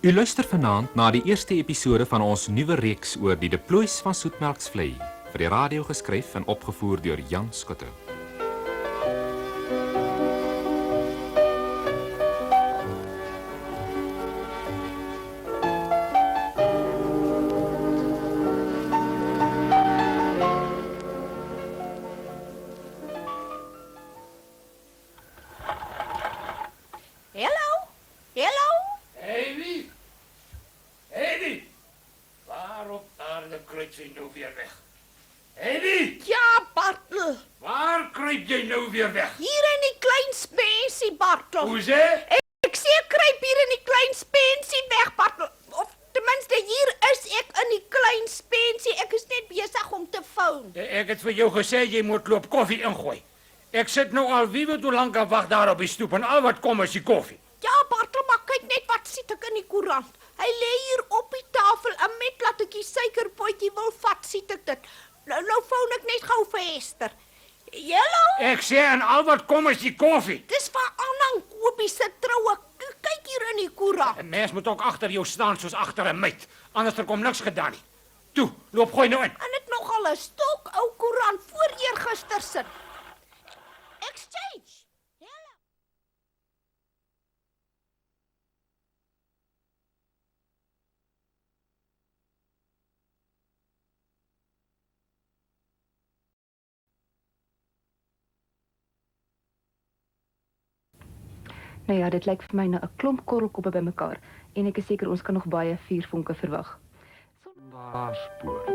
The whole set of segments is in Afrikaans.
U luister vanaand na die eerste episode van ons nuwe reeks oor die deploys van Soetmelksvlei, vir die radio geskryf en opgevoer deur Jan Skutte. Ek het vir jou gesê jy moet loop koffie ingooi. Ek sit nou al wie weet hoe lank en wag daar op die stoep en al wat kom is die koffie. Ja, Bartel, maar kyk net wat sit ek in die koerant. Hy lê hier op die tafel en met laat ek die suikerpotjie wil vat, sit ek dit. Nou foon ek net gou vir Esther. Hallo? Ek sê en al wat kom is die koffie. Dis vir Anna en Kobie se troue. Kyk hier in die koerant. 'n Mens moet ook agter jou staan soos agter 'n meid. Anders kom niks gedaan nie. Toe, loop gooi nou in. En dit nogal 'n stok ou koerant voor eergister sit. Exchange. Hallo. Nou ja, dit lyk vir my na 'n klomp korrelkoppe bymekaar en ek is seker ons kan nog baie vuurvonke verwag. Sondagspoort,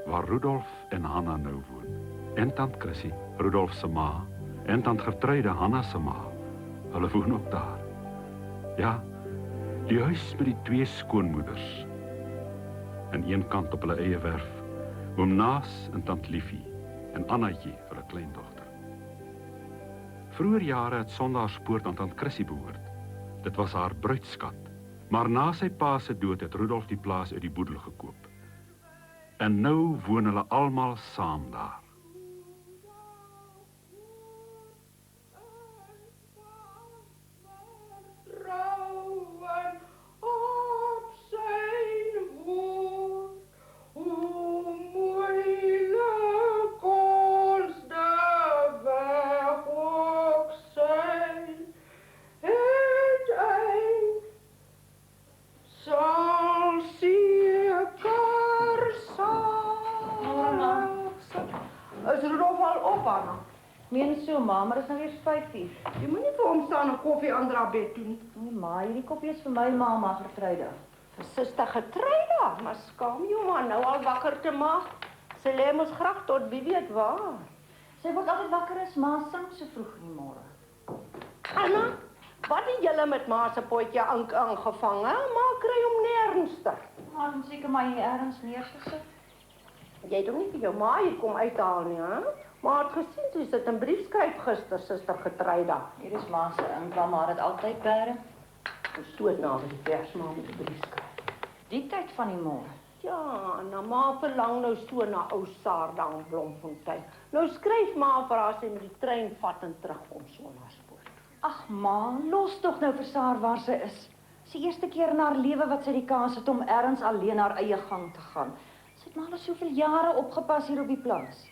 waar Rudolf en Hanna nou woon. En tant Chrissy, Rudolf se ma, en tant Gertruide, Hanna se ma. Hulle woon ook daar. Ja, die huis met die twee skoonmoeders. Aan een kant op hulle eie werf, oom Naas en tant Liefie en Annaatjie, hulle kleindogter. Vroeger jare het Sondagspoort aan tant Chrissy behoort. Dit was haar bruidskat. Maar na sy pa se dood het Rudolf die plaas uit die boedel gekoop. En nou woon hulle almal saam daar. Meen so, ma, maar dit is nou weer 5:00. Jy moenie vir hom staan en koffie aandra bed doen. Nee, ma, hierdie koppie is vir my ma Gertruide. Vir suster Gertruide, maar skaam jou maar nou al wakker te maak. Sy lê mos graag tot wie weet waar. Sy word altyd wakker as ma sing so vroeg in die môre. Anna, wat het julle met ma se potjie aangevang, hè? Ma kry hom nernstig. Maar dan seker maar hier ergens neergesit. Jy het hom nie vir jou ma hier kom uithaal nie, hè? Maar het gesien sy sit 'n brief skryf gister, suster Gertruide. Hier is ma se inkom, maar dit altyd bære. Gestoot na die Kersmaal met 'n brief skryf. Die tyd van die môre. Ja, nou ma verlang nou so na ou Saarda in Bloemfontein. Nou skryf ma vir haar sy met die trein vat en terugkom Sondagspoort. Ag ma, los tog nou vir Saar waar sy is. Dis die eerste keer in haar lewe wat sy die kans het om ergens alleen haar eie gang te gaan. Sy het maar al soveel jare opgepas hier op die plaas.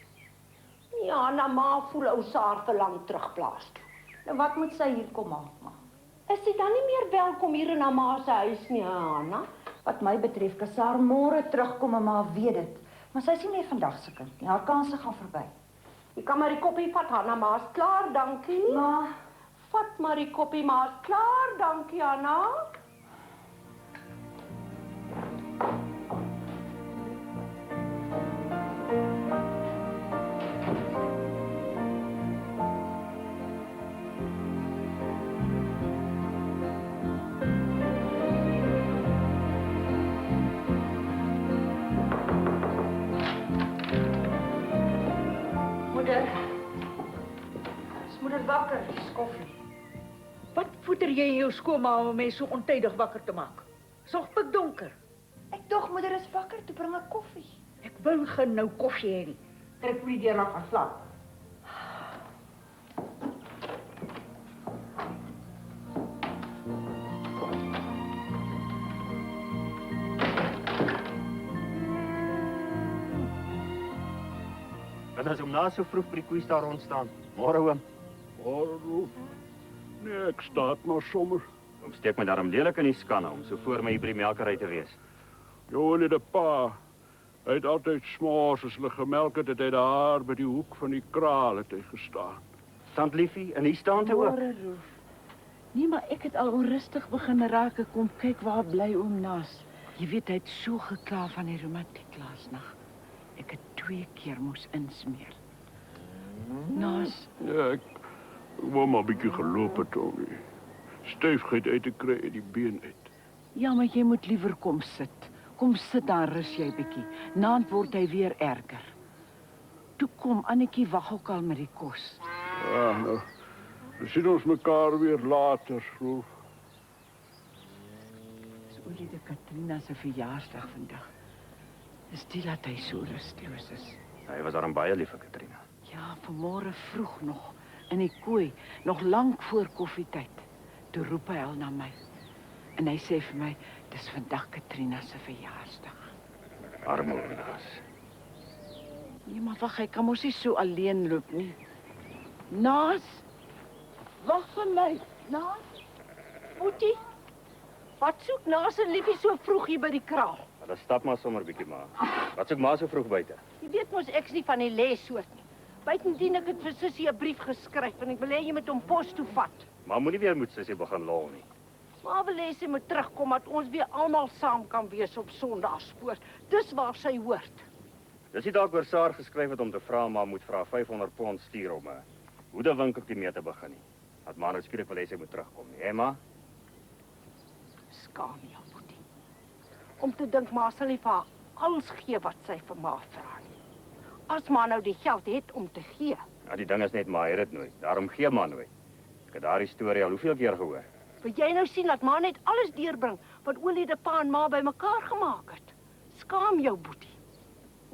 Ja, nou ma voel ou Saar verlang terugplaas toe. Nou wat moet sy hier kom maak, ma? Is sy dan nie meer welkom hier in haar ma se huis nie, Anna? Wat my betref, kan Saar môre terugkom en ma weet dit. Maar sy is nie meer vandag se kind nie. Haar kanse gaan verby. Jy kan maar die koppie vat, Anna, ma's klaar, dankie nie. Ma, Vat maar die koppie, ma's klaar, dankie, Anna. moeder wakker, dis koffie. Wat voeder jy jou skoonma om my so ontydig wakker te maak? Sorg pikdonker. Ek dog moeder is wakker, toe bring ek koffie. Ek wil geen nou koffie hê nie. Trek vir die deur na gaan slaap. En as hom na so vroeg by die koeis daar rond staan. Môre oom. Hallo. Nee, ek staat maar sommer. Oom steek my daarom lelik in die skanne om so voor my hier by die melkery te wees. Jo, net 'n pa. Hy het altyd s'mores as hulle gemelk het hy daar by die hoek van die kraal het hy gestaan. Tant liefie, en hier staan te ook. Môre, Roef. Nee, maar ek het al onrustig begin raak. Ek kom kyk waar bly oom Naas. Jy weet, hy het so gekla van die reumatiek laasnag. Ek het 2 keer moes insmeer. Naas, Ja, ek wou maar 'n bietjie geloop het om die styfheid uit te kry uit die been uit. ja, maar jy moet liewer kom sit. Kom sit daar, rus jy bietjie. Naand word hy weer erger. Toe kom, Annetjie wag ook al met die kos. Ja, nou, dan sien ons mekaar weer later, Rolf. Dis oorlede Katrina se verjaarsdag vandag. Dis die dat hy so rusteloos is. Hy was daarom baie lief vir Katrina. Ja, vanmôre vroeg nog in die kooi, nog lank voor koffietyd. Toe roep hy al na my. En hy sê vir my, dis vandag Katrina se verjaarsdag. Arme oom Naas. Nee, maar wag, hy kan mos nie so alleen loop nie. Naas, wag vir my. Naas, Boetie, wat soek Naas en Liefie so vroeg hier by die kraal? Hulle stap maar sommer bietjie maar. Wat soek ma so vroeg buite? Jy weet mos ek's nie van die lessoort nie. Buitendien ek het vir Sussie 'n brief geskryf en ek wil hê jy moet hom pos toe vat. Maar moenie weer moet sussie begin lol nie. Maar wil hê sy moet terugkom dat ons weer almal saam kan wees op Sondagspoort. Dis waar sy hoort. Dis nie dalk oor Saar geskryf het om te vra maar moet vra 500 pond stuur om 'n hoedewinkeltjie mee te begin nie. Dat maar nou skielik wil hê sy moet terugkom nie, hè ma? Skaam jou, Boetie. Om te dink maar sal nie vir haar alles gee wat sy vir ma vra nie. As maar nou die geld het om te gee. Ja, die ding is net maar hy het dit nooit. Daarom gee ma nooit. Ek het daardie storie al hoeveel keer gehoor. Wil jy nou sien dat ma net alles deurbring wat oorlede pa en ma bymekaar gemaak het? Skaam jou, Boetie.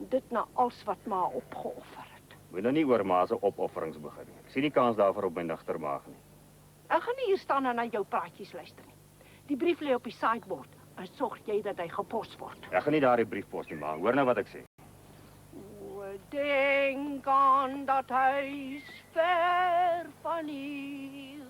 Dit na alles wat ma opgeoffer het. Moet nou nie oor ma se opofferings begin nie. Ek sien nie kans daarvoor op my nigtermaag nie. Ek gaan nie hier staan en na jou praatjies luister nie. Die brief lê op die sideboard. En sorg jy dat hy gepos word. Ek gaan nie daardie brief pos nie, ma. Hoor nou wat ek sê. O, denk aan dat huis ver van hier.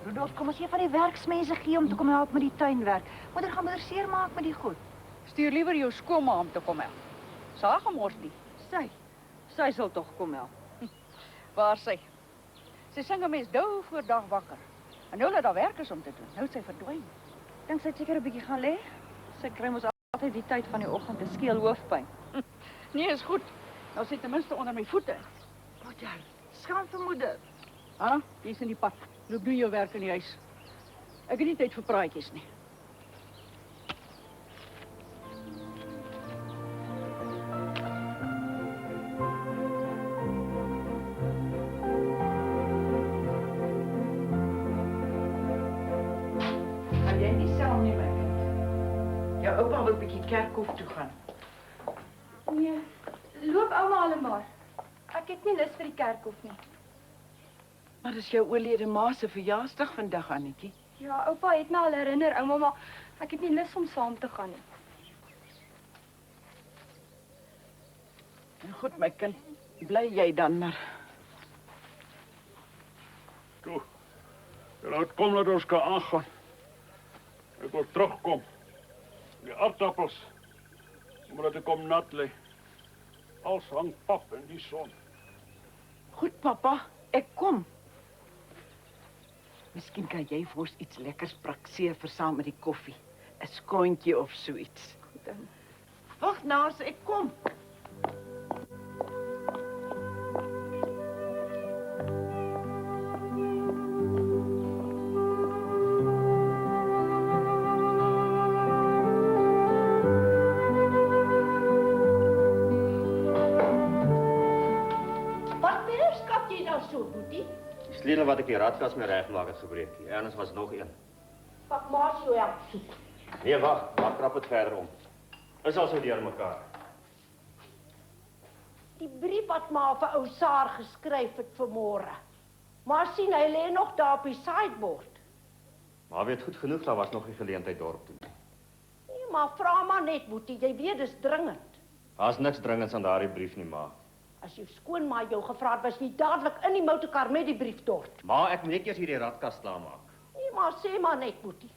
Rudolf, kom ons gee van die werksmense gee om te kom help met die tuinwerk. Moeder gaan moeder seermaak met die goed. Stuur liewer jou skoonma om te kom help. Saag gemors nie. Sy sal tog kom help. Waar sy? Sy sing 'n mens dou voor dag wakker. En nou dat daar werk is om te doen, nou het sy verdwyn. Dink sy het seker 'n bietjie gaan lê. Sy kry mos altyd die tyd van die oggend 'n skeel hoofpyn. Nee, is goed. Nou sit ten minste onder my voete. Moeder, skaam vir moeder. Anna, jy's in die pad. Loop doen jou werk in die huis. Ek het nie tyd vir praatjies nie. Gaan jy nie saam nie, my kind? Jou oupa wil 'n bietjie kerkhof toe gaan. Nee, loop ouma hulle maar. Ek het nie lus vir die kerkhof nie. Maar dis jou oorlede ma se verjaarsdag vandag, Annetjie. Ja, oupa het my al herinner, ouma, maar ek het nie lus om saam te gaan nie. En goed, my kind, bly jy dan maar. Toe, laat kom dat ons kan aangaan. Ek wil terugkom. Die aardappels, omdat ek kom nat lê. Als hang pap in die son. Goed, papa, ek kom. Miskien kan jy vir ons iets lekkers prakseer vir saam met die koffie. 'n Skoontjie of so iets. Goed dan. Wag, Naas, ek kom. Sleutel wat ek die radkas mee regmaak het gebreek. Ernst was nog een. Wat maak jy help soek? Nee, wag, maar krap het verder om. Is al so deur mekaar. Die brief wat ma vir ou Saar geskryf het vanmôre. Maar sien, hy lê nog daar op die sideboard. Maar weet goed genoeg, daar was nog 'n geleentheid dorp toe. Nee, maar vra maar net, Boetie, jy weet dis dringend. Daar's niks dringends aan daardie brief nie, ma. As jou skoonma jou gevra het, was jy dadelik in die motorkar met die brief dorp. Ma, ek moet net eers hierdie radkas klaarmaak. Nee, maar sê maar net, Boetie.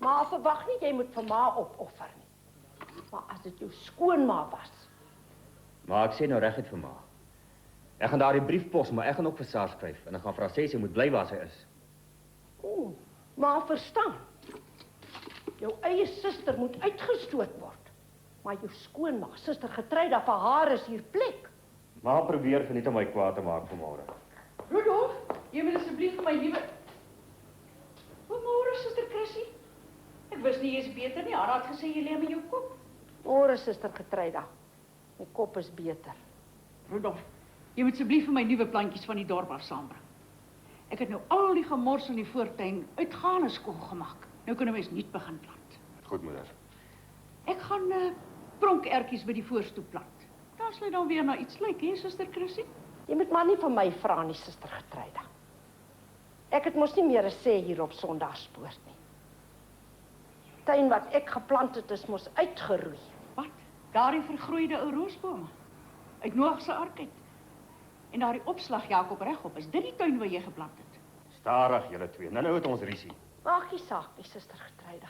Ma verwag nie jy moet vir ma opoffer nie. Maar as dit jou skoonma was, Maar ek sê nou reguit vir ma. Ek gaan daardie brief pos, maar ek gaan ook vir Saar skryf en ek gaan vir haar sê sy moet bly waar sy is. maar verstaan. Jou eie suster moet uitgestoot word. Maar jou skoonma, suster Getryda, vir haar is hier plek. Ma probeer verniet om my kwaad te maak vanmôre. Rudolf, jy moet asseblief vir my nuwe... Goeiemôre, suster Chrissy. Ek wist nie jy's beter nie. Hanna het gesê jy lê met jou kop. Môre, suster Getryda. My kop is beter. Rudolf, jy moet asseblief vir my nuwe plantjies van die dorp af saambring. Ek het nou al die gemors in die voortuin uitgaande skool gemaak. Nou kan 'n mens nuut begin plant. Goed, moeder. Ek gaan pronkertjies by die voorstoep plant. Daar sal dan weer na iets lyk, hè, suster Chrissy? Jy moet maar nie vir my vra nie, suster Getryda. Ek het mos nie meer 'n sê hier op Sondagspoort nie. Die tuin wat ek geplant het is mos uitgeroei. Wat? Daardie vergroeide ou roosbome uit Noag se ark uit. En daardie opslag Jakob regop, is dit die tuin waar jy geplant het? Stadig julle twee. Nou het ons risie. Maak nie saak nie, suster Getryda.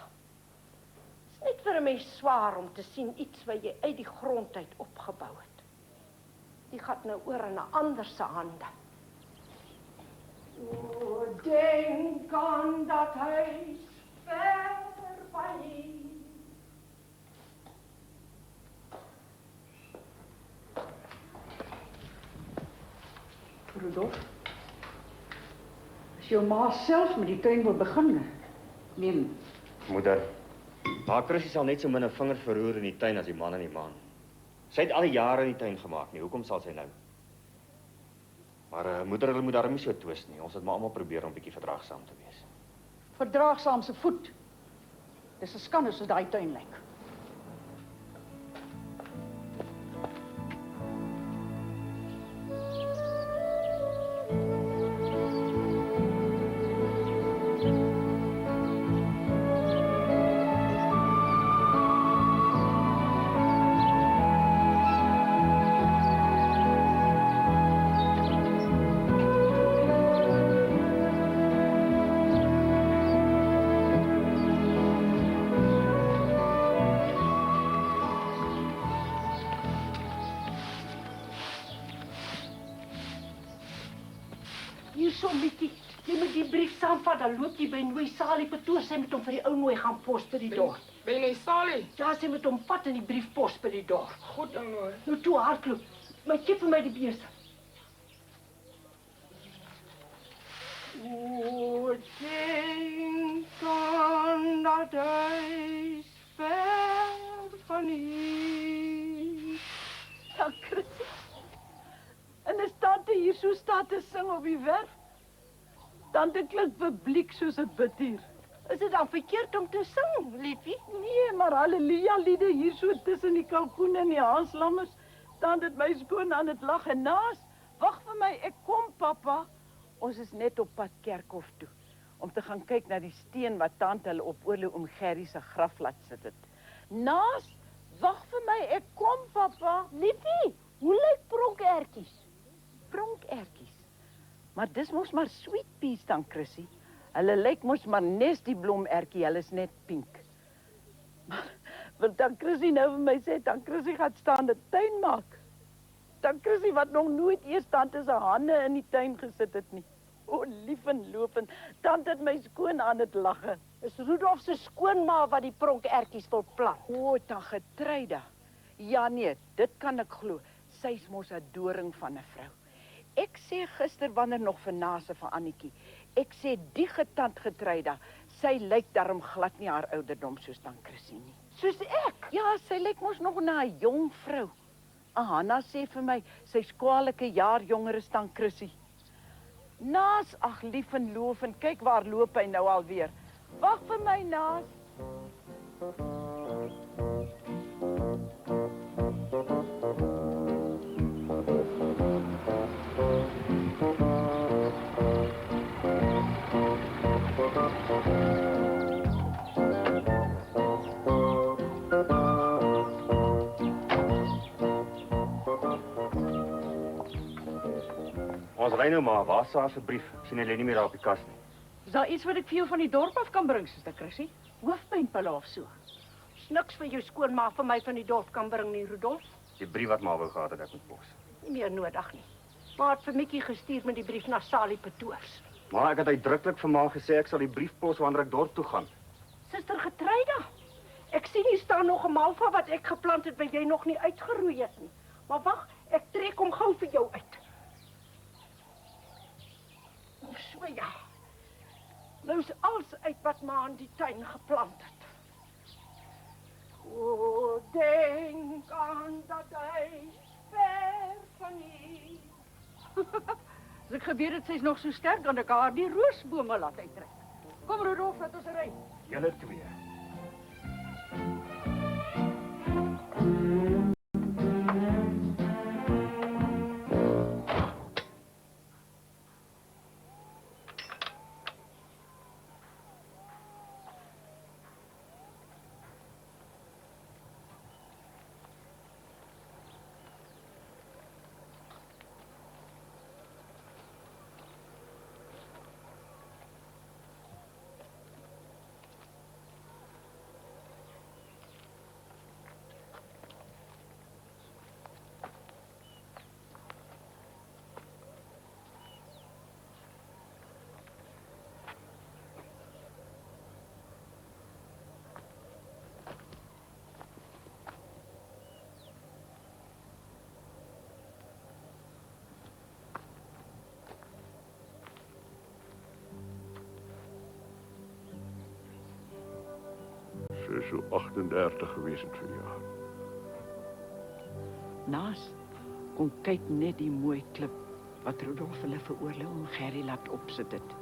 Dit is net vir 'n mens swaar om te sien iets wat jy uit die grond uit opgebou het. Die gaan nou oor in 'n ander se hande. O, denk aan dat huis ver van hier. Rudolf, as jou ma self met die tuin wil begin, neem. Moeder, maar Chrissy sal net so min 'n vinger verroer in die tuin as die man in die maan. Sy het al die jare in die tuin gemaak nie. Hoekom sal sy nou? Maar moeder, hulle moet daarom nie so twis nie. Ons het maar almal probeer om bietjie verdraagsaam te wees. Verdraagsaam se voet. Dis 'n skande so daai tuin lyk. Dan loop jy by Nooi Salie Petoor, sy moet hom vir die ou Nooi gaan pos by die dorp. By Nooi Salie? Ja, sy moet hom vat in die briefpos by die dorp. Goed, ou Nooi. Nou toe hardloop. Maar gee vir my die besem. O, denk aan dat huis ver van hier. Ja, Chrissy. En is tante hier so staan te sing op die werf? Tante klink publiek soos 'n biddier. Is dit dan verkeerd om te sing, liefie? Nee, maar halleluja liede hier so tussen die kalkoene en die haanslammers. Tante het my skoon aan dit lag en naas. Wag vir my, ek kom pappa. Ons is net op pad kerkhof toe om te gaan kyk na die steen wat tante hulle op oorlê om Gerrie se graf laat sit het. Naas, wag vir my, ek kom pappa. Liefie, hoe lyk pronkertjies? Pronkertjies. Maar dis mos maar sweet peas dan, Chrissy. Hulle lyk mos maar nes die blomertjie, hulle is net pink. Maar wil dan Chrissy nou vir my sê, dan Chrissy gaan staan die tuin maak. Dan Chrissy wat nog nooit eers tante se hande in die tuin gesit het nie. O, lief en lopend, tante het my skoon aan dit lagge. Is Rudolf se skoonma wat die pronkertjies wil plant? O, dan Getryda. Ja nee, dit kan ek glo. Sy's mos 'n doring van 'n vrou. Ek sê gister wanneer nog vir nase van Annetjie. Ek sê die getant Getryda, sy lyk darm glad nie haar ouderdom soos dan Chrissy nie. Soos ek? Ja, sy lyk mos nog na 'n jong vrou. Hanna sê vir my, sy's kwalike jaar jonger as dan Chrissy. Naas, ag lief en loof en kyk waar loop hy nou alweer. Wag vir my, Naas. Ons ry nou maar, waar is Saar se brief? Sien hy lê nie meer daar op die kas nie. Is daar iets wat ek vir jou van die dorp af kan bring, Suster Chrissy? Hoofpynpille of so? Niks vir jou skoonma vir my van die dorp kan bring nie, Rudolf. Die brief wat ma wou gehad het ek moet pos. Nie meer nodig nie. Ma het vir Mikkie gestuur met die brief na Salie Petoors. Maar ek het uitdruklik vir ma gesê ek sal die brief pos wanneer ek dorp toe gaan. Suster Getreida, ek sien hier staan nog 'n malva wat ek geplant het wat jy nog nie uitgeroei het nie. Maar wag, ek trek hom gou vir jou uit. So ja. Nou is alles uit wat ma in die tuin geplant het. O, denk aan dat hy ver van hier. As ek geweet het sy's nog so sterk, dan ek haar die roosbome laat uittrek. Kom Rudolf, laat ons ry. Julle twee. Sy is so 38 gewees het vanjaar. Naas, kom kyk net die mooi klip wat Rudolf hulle vir oorlog om Gerry laat opsit het.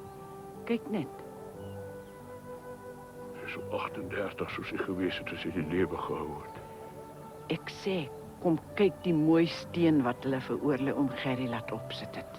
Kyk net. Sy is so 38 soos sy gewees het as sy die lewe gehou het. Ek sê, kom kyk die mooi steen wat hulle vir oorlog om Gerry laat opsit het.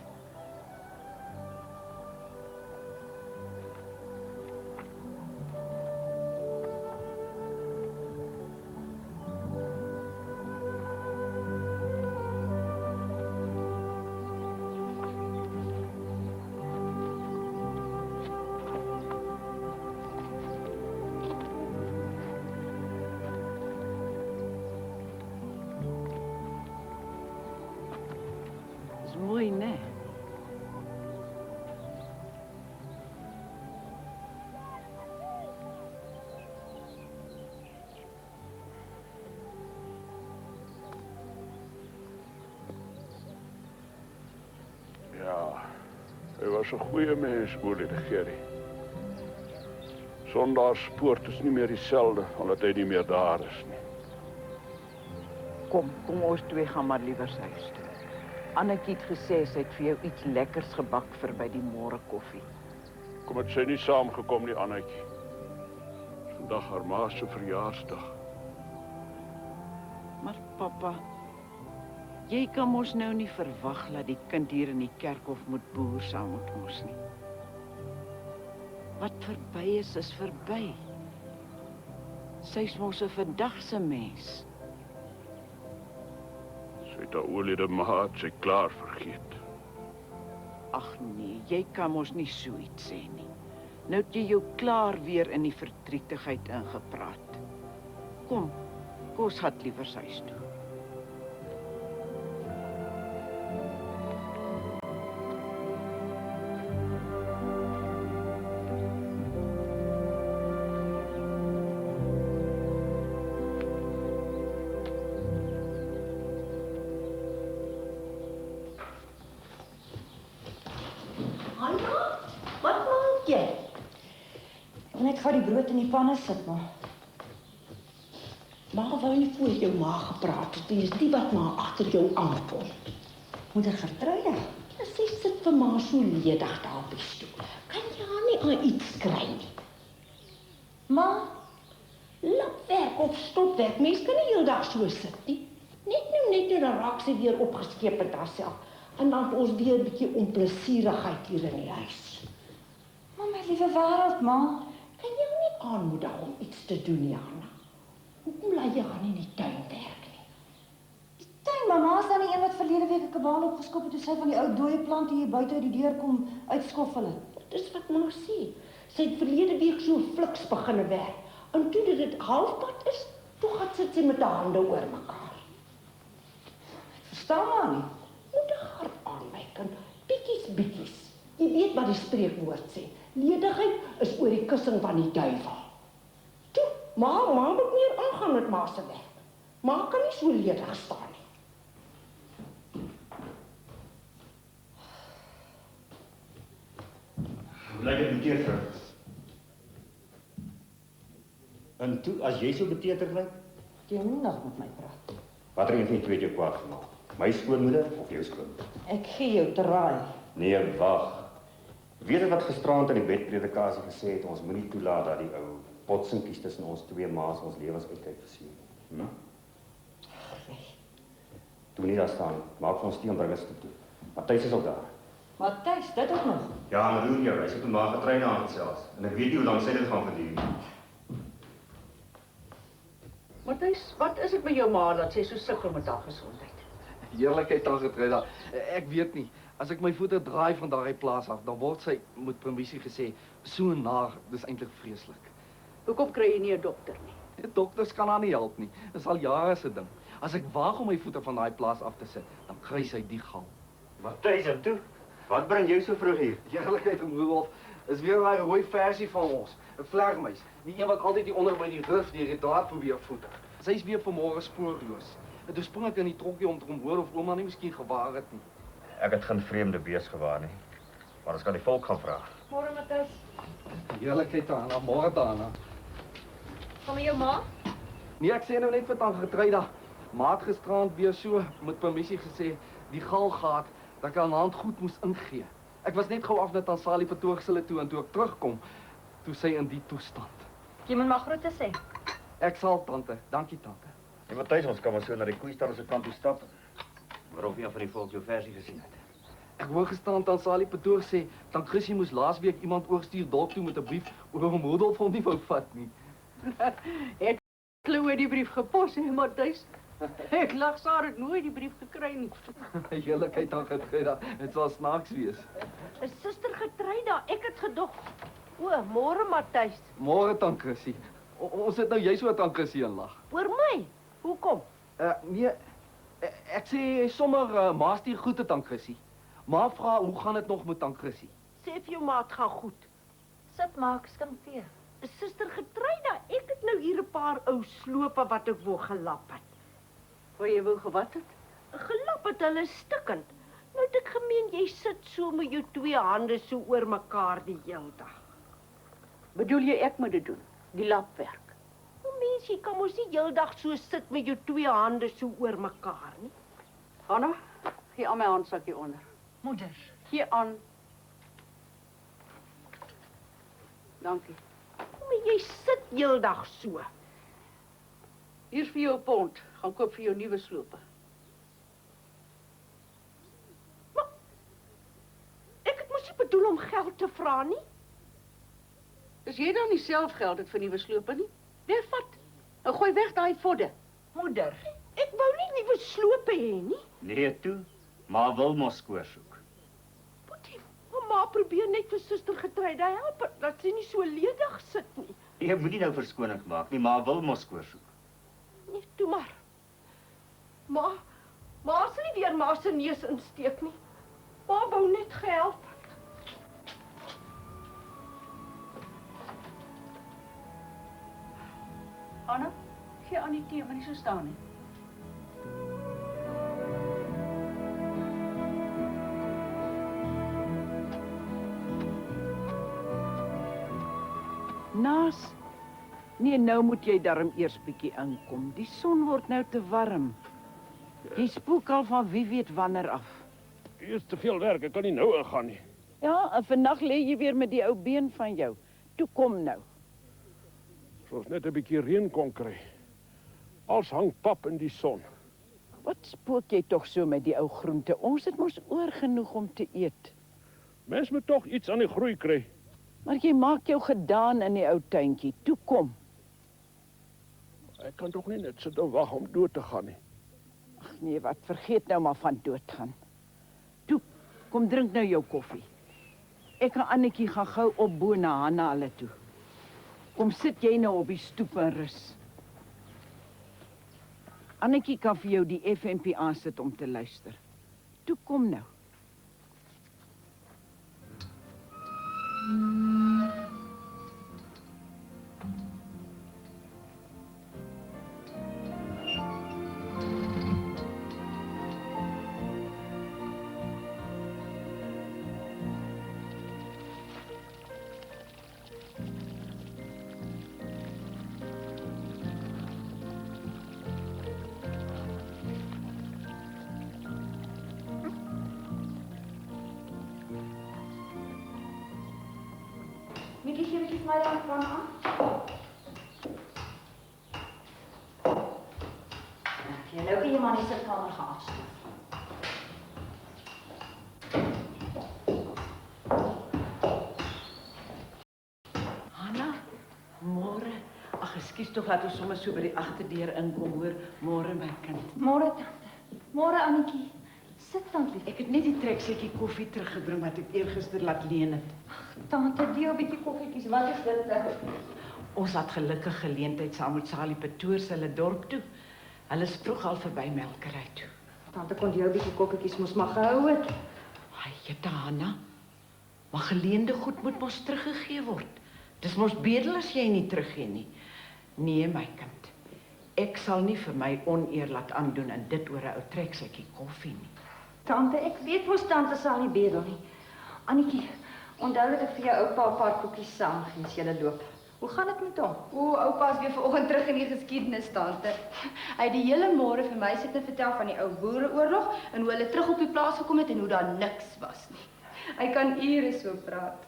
Mooi, né? Ja, hy was 'n goeie mens, oorlede Gerry. Sondaarspoort is nie meer dieselfde, omdat hy nie meer daar is nie. Kom ons twee gaan maar liewer huis toe. Annetjie het gesê sy het vir jou iets lekkers gebak vir by die môre koffie. Kom het sy nie saamgekom nie, Annetjie. Vandag haar ma se verjaarsdag. Maar pappa, jy kan mos nou nie verwag dat die kind hier in die kerkhof moet boer saam met ons nie. Wat verby is verby. Sy's mos 'n vandagse mens. Sy het haar oorlede ma het sy klaar vergeet. Ag nee, jy kan mos nie so iets sê nie. Nou het jy jou klaar weer in die verdrietigheid ingepraat. Kom ons gaan liewer huis toe. Ek gaan die brood in die panne sit, maar. Maar wou nie voor jou ma gepraat het, dis die wat maar agter jou aankom. Moeder Gertruide. Sy sit vir ma so ledig daar op die stoel. Kan jy haar nie aan iets kry nie? Ma, lapwerk of stopwerk, mens kan nie heeldag so sit nie. Net nou, dan raak sy weer opgeskeep met haarself. En dan het ons weer 'n bietjie onplesierigheid hier in die huis. Maar my liewe wêreld, ma. Kan jy nie aanmoedig om iets te doen, Jana? Hoekom laat jy haar nie in die tuin werk nie? Die tuin, mamma, is dan die een wat verlede week 'n kabaal opgeskop het toe sy van die ou dooie plante hier buite uit die deur kom uitskoffel het. Dis wat ma sê. Sy het verlede week so fliks begine werk. En toe dit halfpad is, toe gaan sit sy met haar hande oor mekaar. Verstaan maar nie. Moedig haar aan, my kind. Bietjies. Jy weet wat die spreekwoord sê. Ledigheid is oor die kussing van die duiwel. Toe, ma moet meer aangaan met ma se werk. Ma kan nie so ledig staan nie. Hoe lyk dit met teeter? En toe, as jy so beteter lyk, Jy moet nog met my praat. watter een van die twee het jou kwaad gemaak? My skoonmoeder of jou skoonmoeder? Ek gee jou draai. Nee, wag. Weet jy wat gisterand in die bedpredikasie gesê het, ons moenie toelaat dat die ou potsinkies tussen ons twee ma's ons lewens uitkyk versier nie. Toe nie daar staan, maak vir ons steenbringers toe. Matthys is ook daar. Matthys, dit ook nog. Ja, maar doen jou, hy sit met maar getreine aan selfs. En ek weet nie hoe lank sy dit gaan verduur nie. Matthys, wat is dit met jou ma dat sy so sukkel met haar gesondheid? Heerlikheid aan Getreda. Ek weet nie. As ek my voete draai van daai plaas af, dan word sy met permissie gesê so naar, dis eintlik vreeslik. Hoekom kry jy nie 'n dokter nie? Die dokters kan haar nie help nie. Dis al jare se ding. As ek waag om my voete van daai plaas af te sit, dan kry sy die gal. Matthys, en toe? Wat bring jou so vroeg hier? Heerlikheid en Rudolf is weer daai rooi versie van ons, 'n vlermuis. Die een wat altyd hier onder by die rif die draad probeer voed. Sy's weer vanmôre spoorloos. En toe spring ek in die trokkie om te kom hoor of ouma nie miskien gewaar het nie. Ek het geen vreemde bees gewaar nie. Maar ons kan die volk gaan vra. Môre Matthys. Heerlikheid aan, môre daarna. Kom met jou ma? Nee, ek sê nou net vir Tante Getreda. Maat gisterand weer so met permissie gesê die galgaat dat ek aan hand goed moes ingee. Ek was net gou af na Tansali Patogsele toe en toe ek terugkom, toe sy in die toestand. Jy moet maar groete sê. Ek sal, tante. Dankie, tante. En Matthys, ons kan maar so na die koeistal se kant toe stap. Waarof een van die volk jou versie gesien het. Ek hoor gestaan Tansali Patoog sê, Tant Chrissy moes laasweek iemand oorstuur dorp toe met 'n brief oor hom Rudolf hom nie wou vat nie. Het glo die brief gepos, hè Matthys? Ek lag Sarah het nooit die brief gekry nie. Heerlikheid aan Getreda. Dit sal snaaks wees. 'n Suster Getreda, ek het gedog. O, môre Matthys. Môre Tant Chrissy. Ons het nou jy so Tant Chrissy in lag. Oor my? Hoekom? Nee, ek sê sommer ma stuur groete Tant Chrissy. Ma vra hoe gaan dit nog met Tant Chrissy? Sê vir jou maat gaan goed. Sit maak skinktee. Suster Getreda, ek het nou hier 'n paar ou slope wat ek wou gelap het. Waar jy wou gewat het? Gelap het hulle stikkend. Nou het ek gemeen jy sit so met jou twee hande so oor mekaar die hele dag. Bedoel jy ek moet dit doen? Die lapwerk. Nou mens, jy kan mos nie heeldag so sit met jou twee hande so oor mekaar nie. Hanna, gee aan my handsakkie onder. Moeder. Gee aan. Dankie. Maar jy sit heeldag so. Hier's vir jou 'n pond. Gaan koop vir jou nuwe slope. Maar ek het mos nie bedoel om geld te vra nie. Dis jy dan nie self geld het vir nuwe slope nie? Weer vat. En gooi weg daai vodde. Moeder. Ek wou nie nuwe slope hê nie. Nee, toe. Maar wil mos skoor soek. Boetie, mamma probeer net vir Suster Getreda help dat sy nie so ledig sit nie. Jy moenie nou verskoning maak nie, maar wil mos skoor soek. Nee, toe maar. Ma sal nie weer ma se neus insteek nie. Ma wou net gehelp. Anna, gee aan die tee, maar nie so staan nie. Naas. Nee, nou moet jy darm eers bietjie inkom. Die son word nou te warm. Jy spook al van wie weet wanneer af. Hier is te veel werk, ek kan nie nou ingaan nie. Ja, en vannacht lê jy weer met die ou been van jou. Toe kom nou. As ons net 'n bietjie reën kon kry. Als hang pap in die son. Wat spook jy toch so met die ou groente? Ons het mos oor genoeg om te eet. Mens moet tog iets aan die groei kry. Maar jy maak jou gedaan in die ou tuintjie. Toe kom. Ek kan tog nie net sit en wag om dood te gaan nie. Ag nee, wat vergeet nou maar van doodgaan. Toe, kom drink nou jou koffie. Ek en Annetjie gaan gou op bo na Hanna hulle toe. Kom sit jy nou op die stoep en rus. Annetjie kan vir jou die FMP aansit om te luister. Toe kom nou. Mikkie, geef jy vir my dan van aan? Ja, nou kan jy maar in die sitkamer gaan afstof. Hanna, môre. Ag, ekskuus tog dat ons sommer so by die agterdeur inkom, hoor. Môre my kind. Môre tante. Môre Annetjie. Sit dan lief. Ek het net die treksetjie koffie teruggebring wat ek eergister laat leen het. Tante, deel 'n bietjie koffietjies. Wat is dit nou? Ons had gelukkig geleentheid saam met Salie Petoors hulle dorp toe. Hulle is vroeg al verby melkery toe. Tante kon jou 'n bietjie koffietjies mos maar gehou het. Ai, jette Hanna. Maar geleende goed moet mos teruggegee word. Dis mos bedel as jy nie teruggee nie. Nee, my kind. Ek sal nie vir my oneer laat aandoen en dit oor 'n ou treksetjie koffie nie. Tante, ek weet mos tante sal nie bedel nie. Annetjie, onthou dat ek vir jou oupa 'n paar koekies saamgee as jy loop. Hoe gaan dit met hom? O, oupa is weer vanoggend terug in die geskiedenis, tante. Hy het die hele môre vir my sit en vertel van die ou boereoorlog en hoe hulle terug op die plaas gekom het en hoe daar niks was nie. Hy kan ure so praat.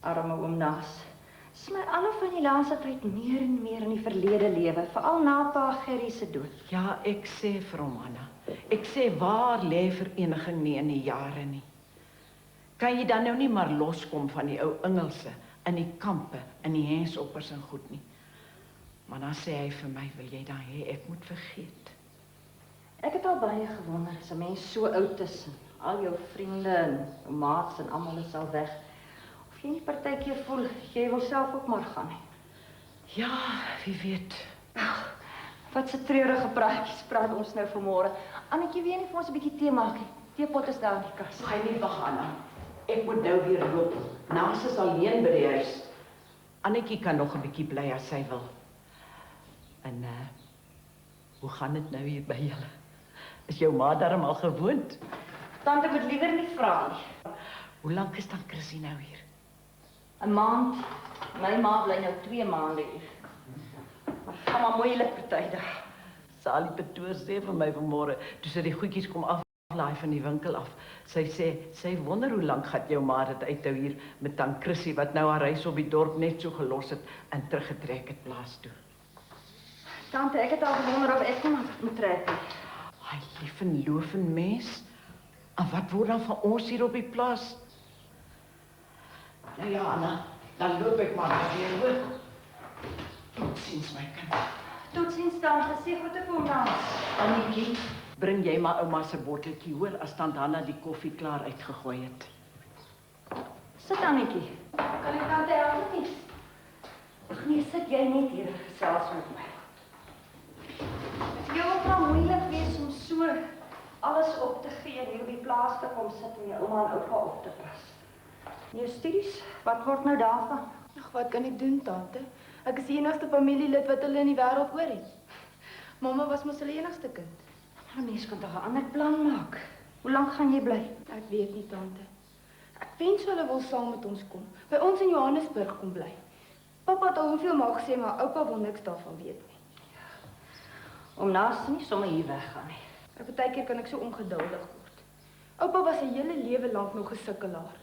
Arme oom Naas. Dis my al van die laaste tyd meer en meer in die verlede lewe, veral na pa Gerrie se dood. Ja, ek sê vir hom, Hanna. Ek sê waar lê vereniging nie in die jare nie. Kan jy dan nou nie maar loskom van die ou Engelse in die kampe, in die hensoppers en goed nie. Maar dan sê hy vir my, wil jy dan hê ek moet vergeet? Ek het al baie gewonder, as 'n mens so oud is, en al jou vriende en jou maats en almal is al weg, of jy nie partykeer voel, jy wil self ook maar gaan nie. Ja, wie weet. Ag, wat 'n treurige praatjies praat ons nou vanmôre. Annetjie, wil jy nie vir ons 'n bietjie tee maak nie? Teepot is daar in die kas. Gaan nie wag, Anna. Ek moet nou weer loop. Naas is alleen by die huis. Annetjie kan nog 'n bietjie bly as sy wil. En hoe gaan dit nou hier by julle? Is jou ma darm al gewoond? Tante moet liewer nie vra nie. Hoe lank is dan Chrissy nou hier? 'n Maand. My ma bly nou 2 maande hier. Maar gaan maar moeilik partydag. Salie Petoors sê vir my vanmôre, toe sy die goedjies kom aflaai van die winkel af. Sy sê, sy wonder hoe lank gaan jou ma dit uithou hier met tant Chrissy wat nou haar huis op die dorp net so gelos het en teruggetrek het plaas toe. Tante, ek het al gewonder of ek maar moet trek nie. Ai, lief en loof en mens. En wat word dan van ons hier op die plaas? Nou ja, Anna, dan loop ek maar weer hoor. Totsiens, my kind. Totsiens, tante. Sê groete vir hom. Annetjie, bring jy maar ouma se botteltjie hoor as tant Hanna die koffie klaar uitgegooi het. Sit Annetjie. Kan ek tante help nie? Ag nee, sit jy net hier gesels met my. Dit jou ook maar moeilik wees om so alles op te gee en hier op die plaas te kom sit en jou ouma en oupa op te pas. En jou studies, wat word nou daarvan? Ag, wat kan ek doen, tante? Ek is die enigste familielid wat hulle in die wêreld oor het. Mamma was mos hulle enigste kind. Maar 'n mens kan tog 'n ander plan maak. Hoe lank gaan jy bly? Ek weet nie, tante. Ek wens hulle wil saam met ons kom. By ons in Johannesburg kom bly. Pappa het al hoeveel maal gesê, maar oupa wil niks daarvan weet nie. Om naas nie sommer hier weggaan nie. Partykeer kan ek so ongeduldig word. Oupa was 'n hele lewe lank nog 'n sukkelaar.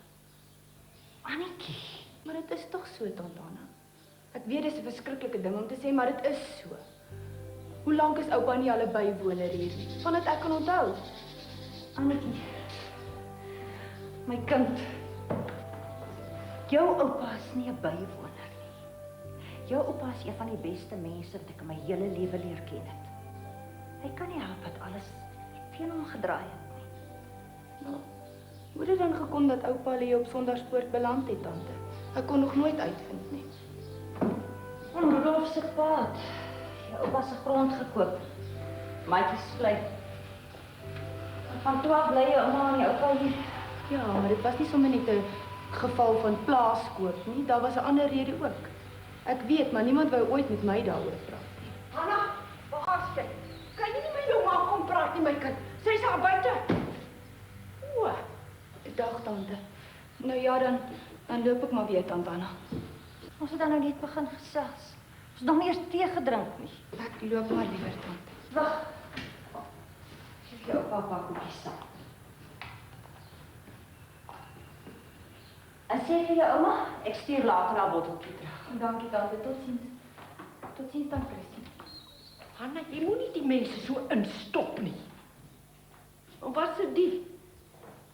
Annetjie. Maar dit is tog so, Tant Anna. Ek weet dis 'n verskriklike ding om te sê, maar dit is so. Hoe lank is oupa nie al 'n bywoner hier nie? Vandat ek kan onthou. Annetjie. My kind. Jou oupa is nie 'n bywoner nie. Jou oupa is een van die beste mense wat ek in my hele lewe leer ken het. Hy kan nie help dat alles teen hom gedraai het nie. Nou, hoe het dit dan gekom dat oupa hier op Sondagspoort beland het, tante? Ek kon nog nooit uitvind nie. En Rudolf se pa het jou oupa se grond gekoop. Maatjies vlei. Van 12 bly jou ouma en jou oupa hier. Ja, maar dit was nie sommer net 'n geval van plaaskoop nie. Daar was 'n ander rede ook. Ek weet, maar niemand wou ooit met my daaroor praat nie. Hanna, waar gaan jy? Kan jy nie met jou ma kom praat nie, my kind? Sy's daar buite. O, dag tante. Nou ja, dan loop ek maar weer, Tant Anna. Ons het dan nou net begin gesels. Ons het nog nie eers tee gedrink nie. Ek loop maar liewer, tante. Wag. Geef jou oupa 'n pak koekies saam. En sê vir jou ouma, ek stuur later haar botteltjie terug. Dankie, tante. Totsiens. Totsiens, Tant Chrissy. Hanna, jy moet nie die mense so instop nie. En wat is die?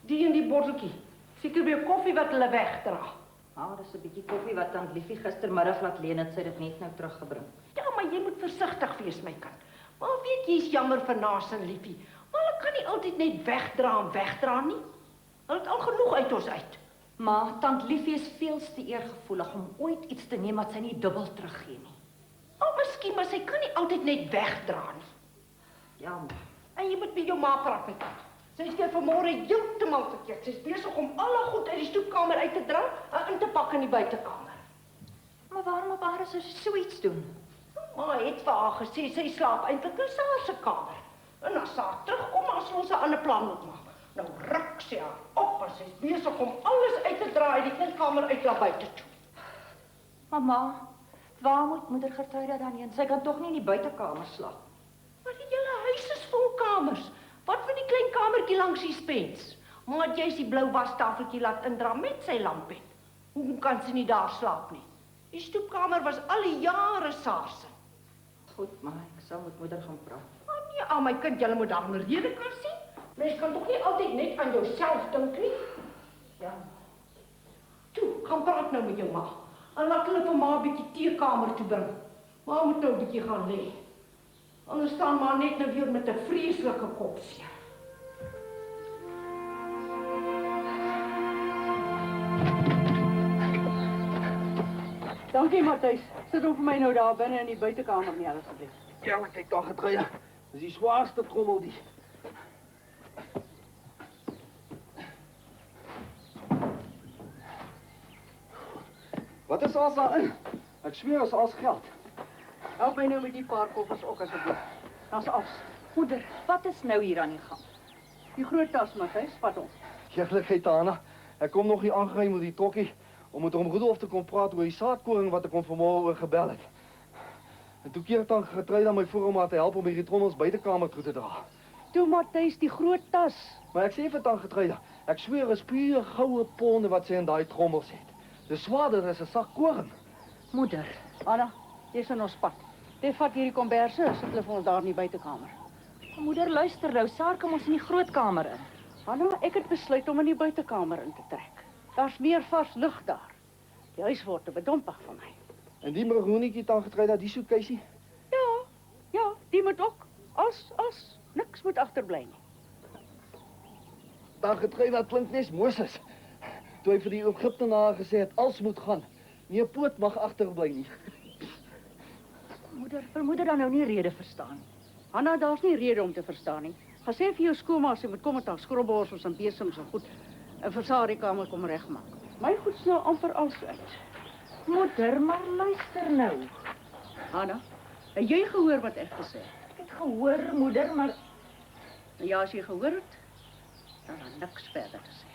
Die in die botteltjie. Seker weer koffie wat hulle wegdra. Dis 'n bietjie koffie wat Tant Liefie gistermiddag laat leen het, sy dit net nou teruggebring. Ja, maar jy moet versigtig wees, my kind. Maar weet jy, is jammer vir Naas en Liefie. Maar hulle kan nie altyd net wegdra nie. Hulle het al genoeg uit ons uit. Maar Tant Liefie is veels te eergevoelig om ooit iets te neem wat sy nie dubbel teruggee nie. Miskien, maar sy kan nie altyd net wegdra nie. Ja, maar. En jy moet met jou ma praat, my kind. Sy is weer vanmôre heeltemal verkeerd. Sy is besig om alle goed uit die stoepkamer uit te dra en in te pak in die buitekamer. Maar waarom op aarde sou sy so iets doen? Ma het vir haar gesê sy slaap eintlik in Saar se kamer. En as sy terugkom, dan sal ons 'n ander plan moet maak. Nou ruk sy haar op en sy is besig om alles uit te dra uit die eetkamer uit na buite toe. Mama, waar moet moeder Gertruida dan heen? Sy kan tog nie in die buitekamer slaap. Maar die hele huis is vol kamers. Wat van die klein kamertjie langs die spens? Maar jy is die blou wastafeltjie laat indra met sy lampet. Hoe kan sy nie daar slaap nie? Die stoepkamer was al die jare Saar se. Goed, maar ek sal met moeder gaan praat. Maar nee, my kind, jy moet daar 'n rede kan sien. Mens kan tog nie altyd net aan jouself dink nie. Ja. Toe, gaan praat nou met jou ma. En laat hulle vir ma 'n bietjie teekamer toe bring. Ma moet nou 'n bietjie gaan lê. Anders staan maar net nou weer met 'n vreeslike kopseer. Dankie, Matthys. Sit hom vir my nou daar binne in die buitekamer nie, asseblief. Ja, maar kyk daar Gertruida. Dis die swaarste trommel die. Wat is alles daarin? Ek sweer is alles geld. Help my nou met die paar koffers ook asseblief. Dan's af. Moeder, wat is nou hier aan die gang? Die groot tas, Matthys, vat hom. Gelukkig, Anna. Ek kom nog hier aangery met die trokkie om met hom Rudolf te kom praat oor die saadkoring wat ek hom vanmôre oor gebel het. En toe keer dan Gertruida my voor om haar te help om hierdie trommels buitekamer toe te dra. Toe, Matthys, die groot tas. Maar ek sê vir tant Gertruida, ek sweer is pure goue ponde wat sy in daai trommels het. Dis swaarder as 'n sak koring. Moeder. Anna, jy's in ons pad. Jy vat hierdie komberse, sit hulle vir ons daar in die buitekamer. Moeder, luister nou, Saar kom ons in die groot kamer in. Anna, ek het besluit om in die buitekamer in te trek. Daar's meer vars lug daar. Die huis word te bedompig vir my. En die maroonietjie tant Gertruida, die soetkuisie? Ja, die moet ook. As niks moet agterbly nie. Tant Gertruida klink nes Moses. Toe hy vir die Egiptenare gesê het, alles moet gaan. Nie 'n poot mag agterbly nie. Moeder, vermoeder dan nou nie rede verstaan. Hanna, daar's nie rede om te verstaan nie. Gaan sê vir jou skoonma sy moet kom met haar skrobbors en besems en goed en vir Saar die kamer kom regmaak. My goed is nou amper als uit. Moeder, maar luister nou. Hanna, het jy gehoor wat ek gesê het? Ek het gehoor, moeder, maar ja, as jy gehoor het, dan is niks verder te sê.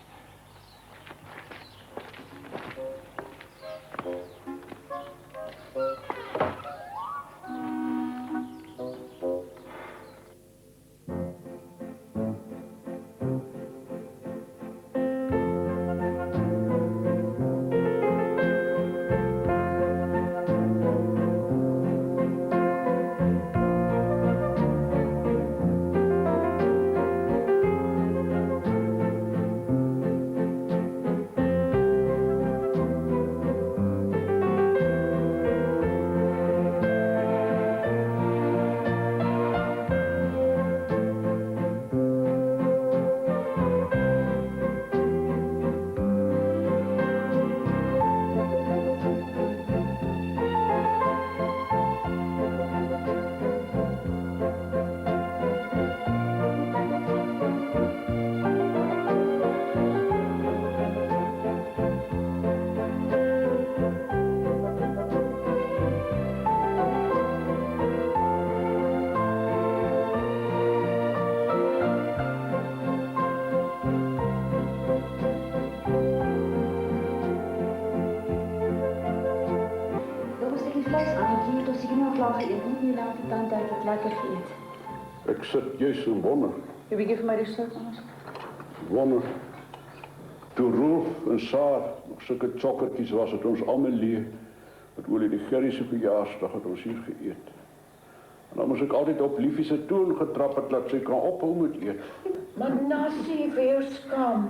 lekker geëet. Ek sit juis en wonder. Jy bietjie vir my die sout anders. Wonder. Toe Rolf en Saar nog sulke chokkertjies was, het ons almal leeg. Met Olie die Gerrie se verjaarsdag het ons hier geëet. En dan moes ek altyd op Liefie se toon getrap het, dat sy kan ophou met eet. Maar Nassie, vir jou skaam.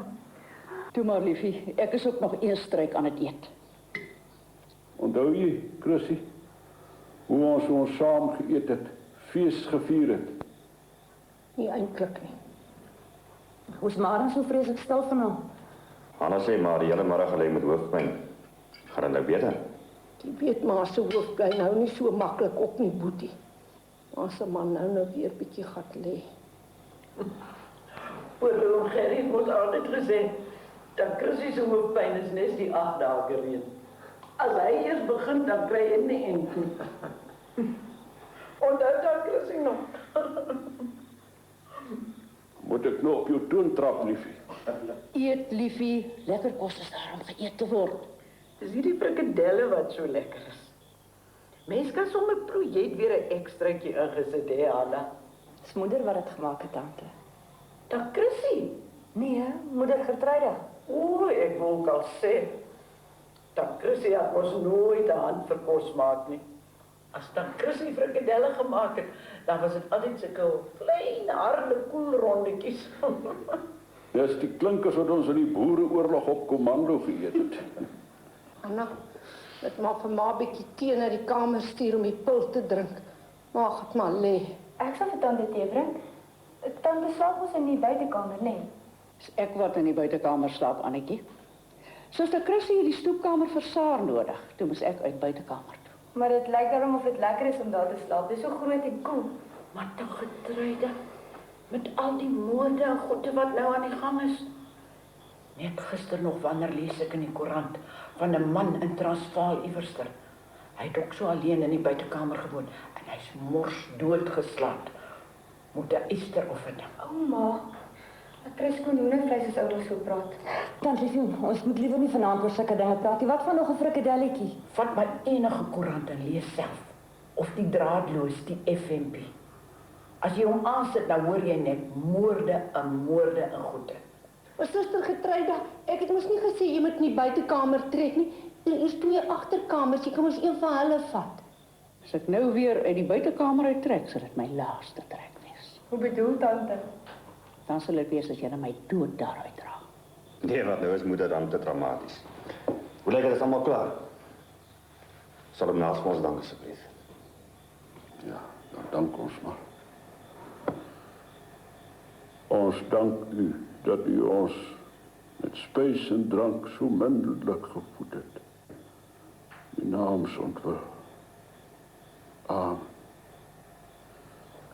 Toe maar, liefie, ek is ook nog een stryk aan het eet. Onthou jy, Chrissy, hoe ons saam geëet het, fees gevier het? Nie eintlik nie. Hoe's maar dan so vreeslik stil van hom? Hanna sê maar die hele middag gelê met hoofpyn. Gaan dit nou beter? Die weet maar se hoofpyn nou nie so maklik op nie, Boetie. Maar se man nou weer bietjie gat lê. Oom Gerrie het mos altyd gesê, dat Chrissy se hoofpyn is net die 8 dae gereed. As hy eers begin, dan kry hy nie end nie. Onthou dan Chrissy nog. Moet ek nou op jou toon trap, liefie? Eet, liefie, lekker kos is daar om geëet te word. Dis hierdie frikadelle wat so lekker is. Mens kan sommer proe, jy het weer 'n ekstraatjie ingesit, hè, Anna? Dis moeder wat dit gemaak het, tante. Dan Chrissy? Nee, moeder Gertruida. O, ek wil ook al sê, dan Chrissy het mos nooit 'n hand vir kos maak nie. As dan Chrissy frikadelle gemaak het, dan was dit altyd sulke klein, harde koelrondetjies. Dis die klinkers wat ons in die boereoorlog op kommando geëet het. Anna, dit maar vir ma bietjie tee na die kamer stuur om die pil te drink. Maar gaan maar lê. Ek sal vir tante tee bring. Tante slaap ons in die buitekamer, nee. Dis ek wat in die buitekamer slaap, Annetjie. Suster Chrissy het die stoepkamer vir Saar nodig. Toe moes ek uit buitekamer toe. Maar dit lyk daarom of dit lekker is om daar te slaap. Dis so groot en koel. Maar dan Gertruida, met al die mode en goede wat nou aan die gang is. Net gister nog wanneer lees ek in die koerant van 'n man in Transvaal iewerster. Hy het ook so alleen in die buitekamer gewoon en hy's mors dood geslaan. Moet 'n Easteroefening. Ouma, ek kry skoon hoendervleis as ouers so praat. Tante Liefie, ons moet liewer nie vanaand oor sulke dinge praat nie. Wat van nog 'n frikadelletjie? Vat maar enige koerant en lees self. Of die draadloos, die FNP. As jy hom aansit, dan hoor jy net moorde en goede. Maar suster Gertruida, ek het mos nie gesê jy moet in die buitekamer trek nie. Daar is 2 agterkamers, jy kan mos een van hulle vat. As ek nou weer uit die buitekamer uittrek, sal dit my laaste trek wees. Hoe bedoel tante? Dan sal dit wees dat jy my dood daaruit dra. Nee, wat nou is moeder dan te dramaties. Hoe lyk dit almal klaar? Sal hom naas vir ons dank asseblief. Ja, dan dank ons maar. Ons dank u dat u ons met spys en drank so mindelik gevoed het. Die naam is ontwil. Amen.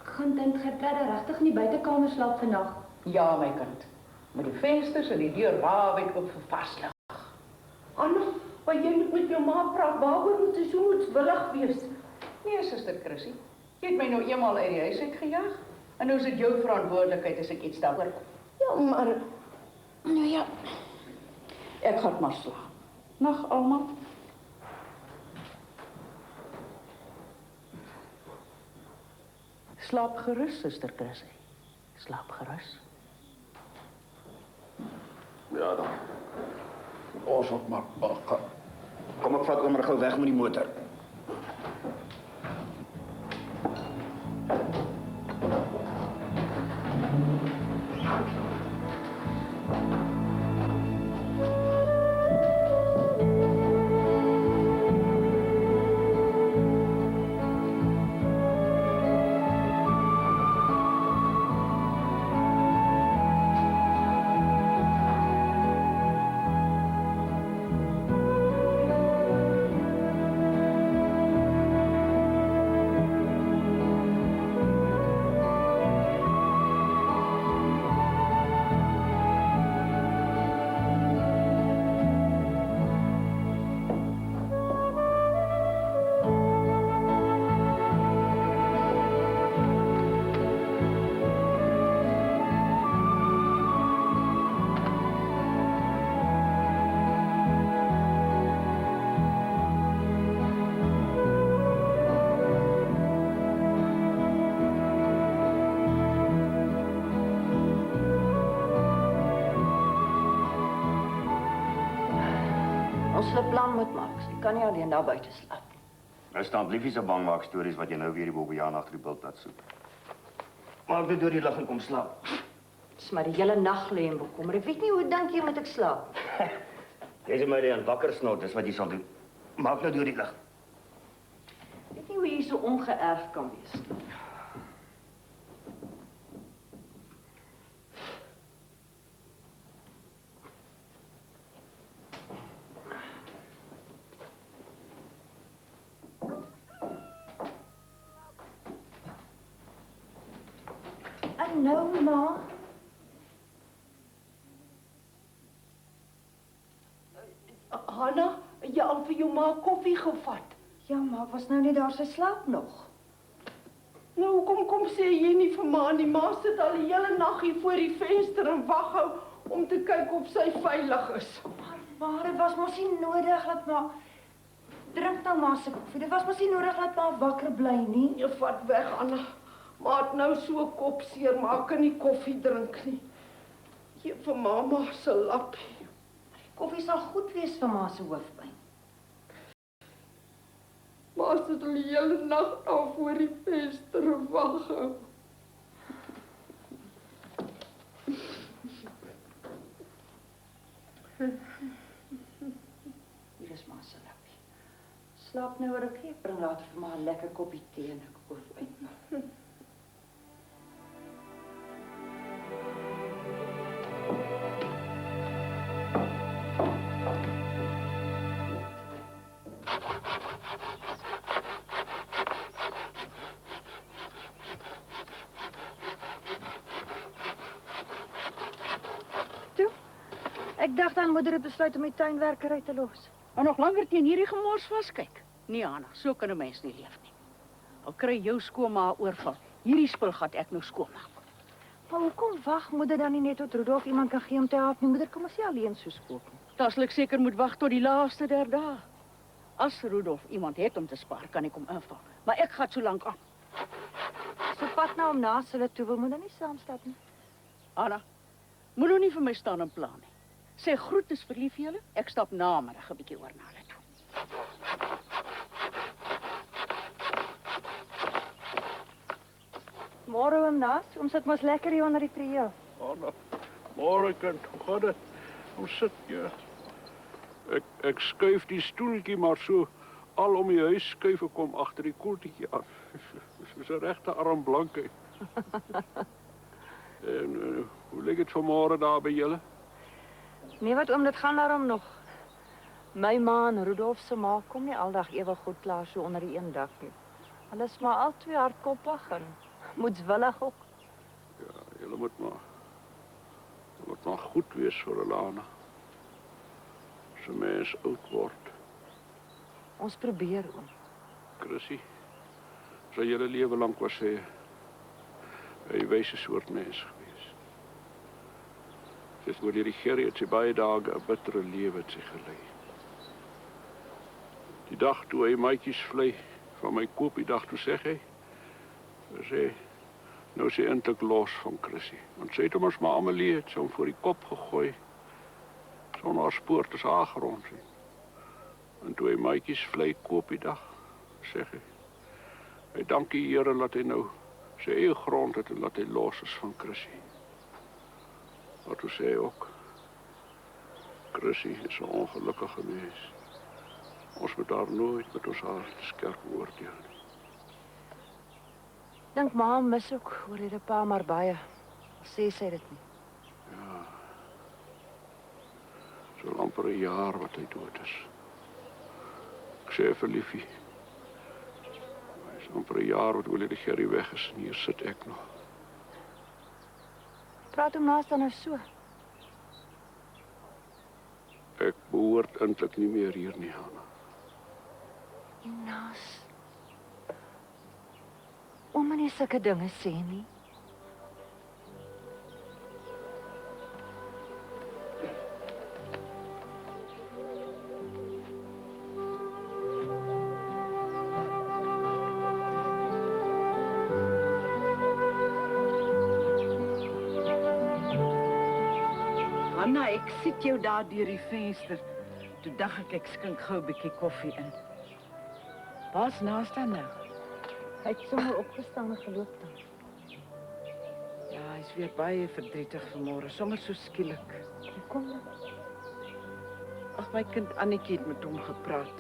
Gaan tante Gertruida regtig in die buitekamer slaap vandag? Ja, my kind. Met die vensters en die deur waawyd oop vir varslig. Anna, maar jy moet met jou ma praat. Waaroor moet jy so moedswillig wees? Nee, suster Chrissy. Jy het my nou eenmaal uit die huis uitgejaag. En nou is dit jou verantwoordelikheid as ek iets daaroor kom. Ja, maar Nou ja, ek gaan maar slaap. Nag almal. Slaap gerus, suster Chrissy. Slaap gerus. Ja dan. Ons moet maar gaan. Kom ek vat oom gou weg met die motor. Ons sal 'n plan moet maak. Sy kan nie alleen daar buite slaap nie. Nou staan liefies 'n bangmaak stories wat jy nou weer die Bobbejaan agter die bult laat soek. Maak dit deur die lig en kom slaap. Dis maar die hele nag lê en bekommer. Ek weet nie hoe dink jy moet ek slaap? Jy sê my die aan wakker snort, dis wat jy sal doen. Maak nou deur die lig. Ek weet nie hoe jy so ongeërf kan wees nie. En nou, ma? Hanna, jy al vir jou ma koffie gevat. Ja, maar ek was nou nie daar, sy slaap nog. Nou, kom sê jy nie vir ma nie. Ma sit al die hele nag hier voor die venster en wag hou om te kyk of sy veilig is. Maar dit was mos nie nodig dat ma... Drink nou maar se koffie. Dit was mos nie nodig dat ma wakker bly nie. Jy vat weg, Anna. Ma het nou so kopseer, maar ek kan nie koffie drink nie. Gee vir mamma se lappie. Koffie sal goed wees vir ma se hoofpyn. Ma sit al die hele nag daar voor die venster en wag hou. Hier is ma se lappie. Slaap nou rukkie, ek bring later vir ma 'n lekker koppie tee en 'n hoofpyn. Ek dacht aan moeder het besluit om die tuinwerker uit te los. En nog langer teen hierdie gemors vaskyk. Nee, Anna, so kan 'n mens nie leef nie. Al kry jou skoonma 'n oorval, hierdie spul gaan ek nou skoonmaak. Maar hoekom wag moeder dan nie net tot Rudolf iemand kan gee om te help nie? Moeder kom as jy alleen so skoop nie. Dan sal ek seker moet wag tot die laaste der dae. As Rudolf iemand het om te spaar, kan ek hom inval. Maar ek gaan so lank aan. So pad nou om na hulle toe, wil moeder nie saamstap nie. Anna, moet nou nie vir my staan en pla nie. Sê groetes vir lief julle. Ek stap namiddag 'n bietjie oor na hulle toe. Môre oom Nas, ons sit mos lekker hier onder die trio. Anna, môre kind, hoe gaan dit? Hoe sit jy? Ek skuif die stoeltjie maar so al om die huis skuif ek kom agter die koeltjie aan. Soos 'n regte arm blankheid. En hoe lyk dit vanmôre daar by julle? Nee, wat oom, dit gaan daarom nog. My ma en Rudolf se ma kom nie aldag ewig goed klaar so onder die een dak nie. Hulle is maar al twee hardkoppig en moedswillig ook. Ja, julle moet maar goed wees vir hulle, Anna. As 'n mens oud word. Ons probeer, oom. Chrissy, sy hele lewe lank was sy 'n wyse soort mens gewees. Sy het oor die Gerrie het sy baie dae 'n bittere lewe het sy gelei. Die dag toe hy maatjies vlei van my koop, die dag toe sê hy, nou sy eintlik los van Chrissy. Want sy het hom as maar Amelie het sy hom voor die kop gegooi, sonder haar spoor te saag rond sien. En toe hy maatjies vlei koop die dag, sê hy dank die Here dat hy nou sy eie grond het en dat hy los is van Chrissy. Maar toe sê hy ook, Chrissy is 'n ongelukkige mens. Ons moet daar nooit met ons hart skerp oordeel nie. Dink ma mis ook oor hierdie pa maar baie. Sê sy dit nie. Ja. So amper 'n jaar wat hy dood is. Ek sê vir liefie, hy is amper 'n jaar wat Olie die Gerrie weg is en hier sit ek nog. Praat hom naast dan nou so. Ek behoort eintlik nie meer hier nie, Hanna. Nas. Oom moet nie sulke dinge sê nie. Anna, ek sit jou daar deur die venster. Toe dacht ek skink gou 'n bietjie koffie in. Waar's naast dan nou? Hy het sommer opgestaan en geloop dan. Ja, hy's weer baie verdrietig vanmôre, sommer so skielik. Hoekom dan? Ag, my kind Annetjie het met hom gepraat.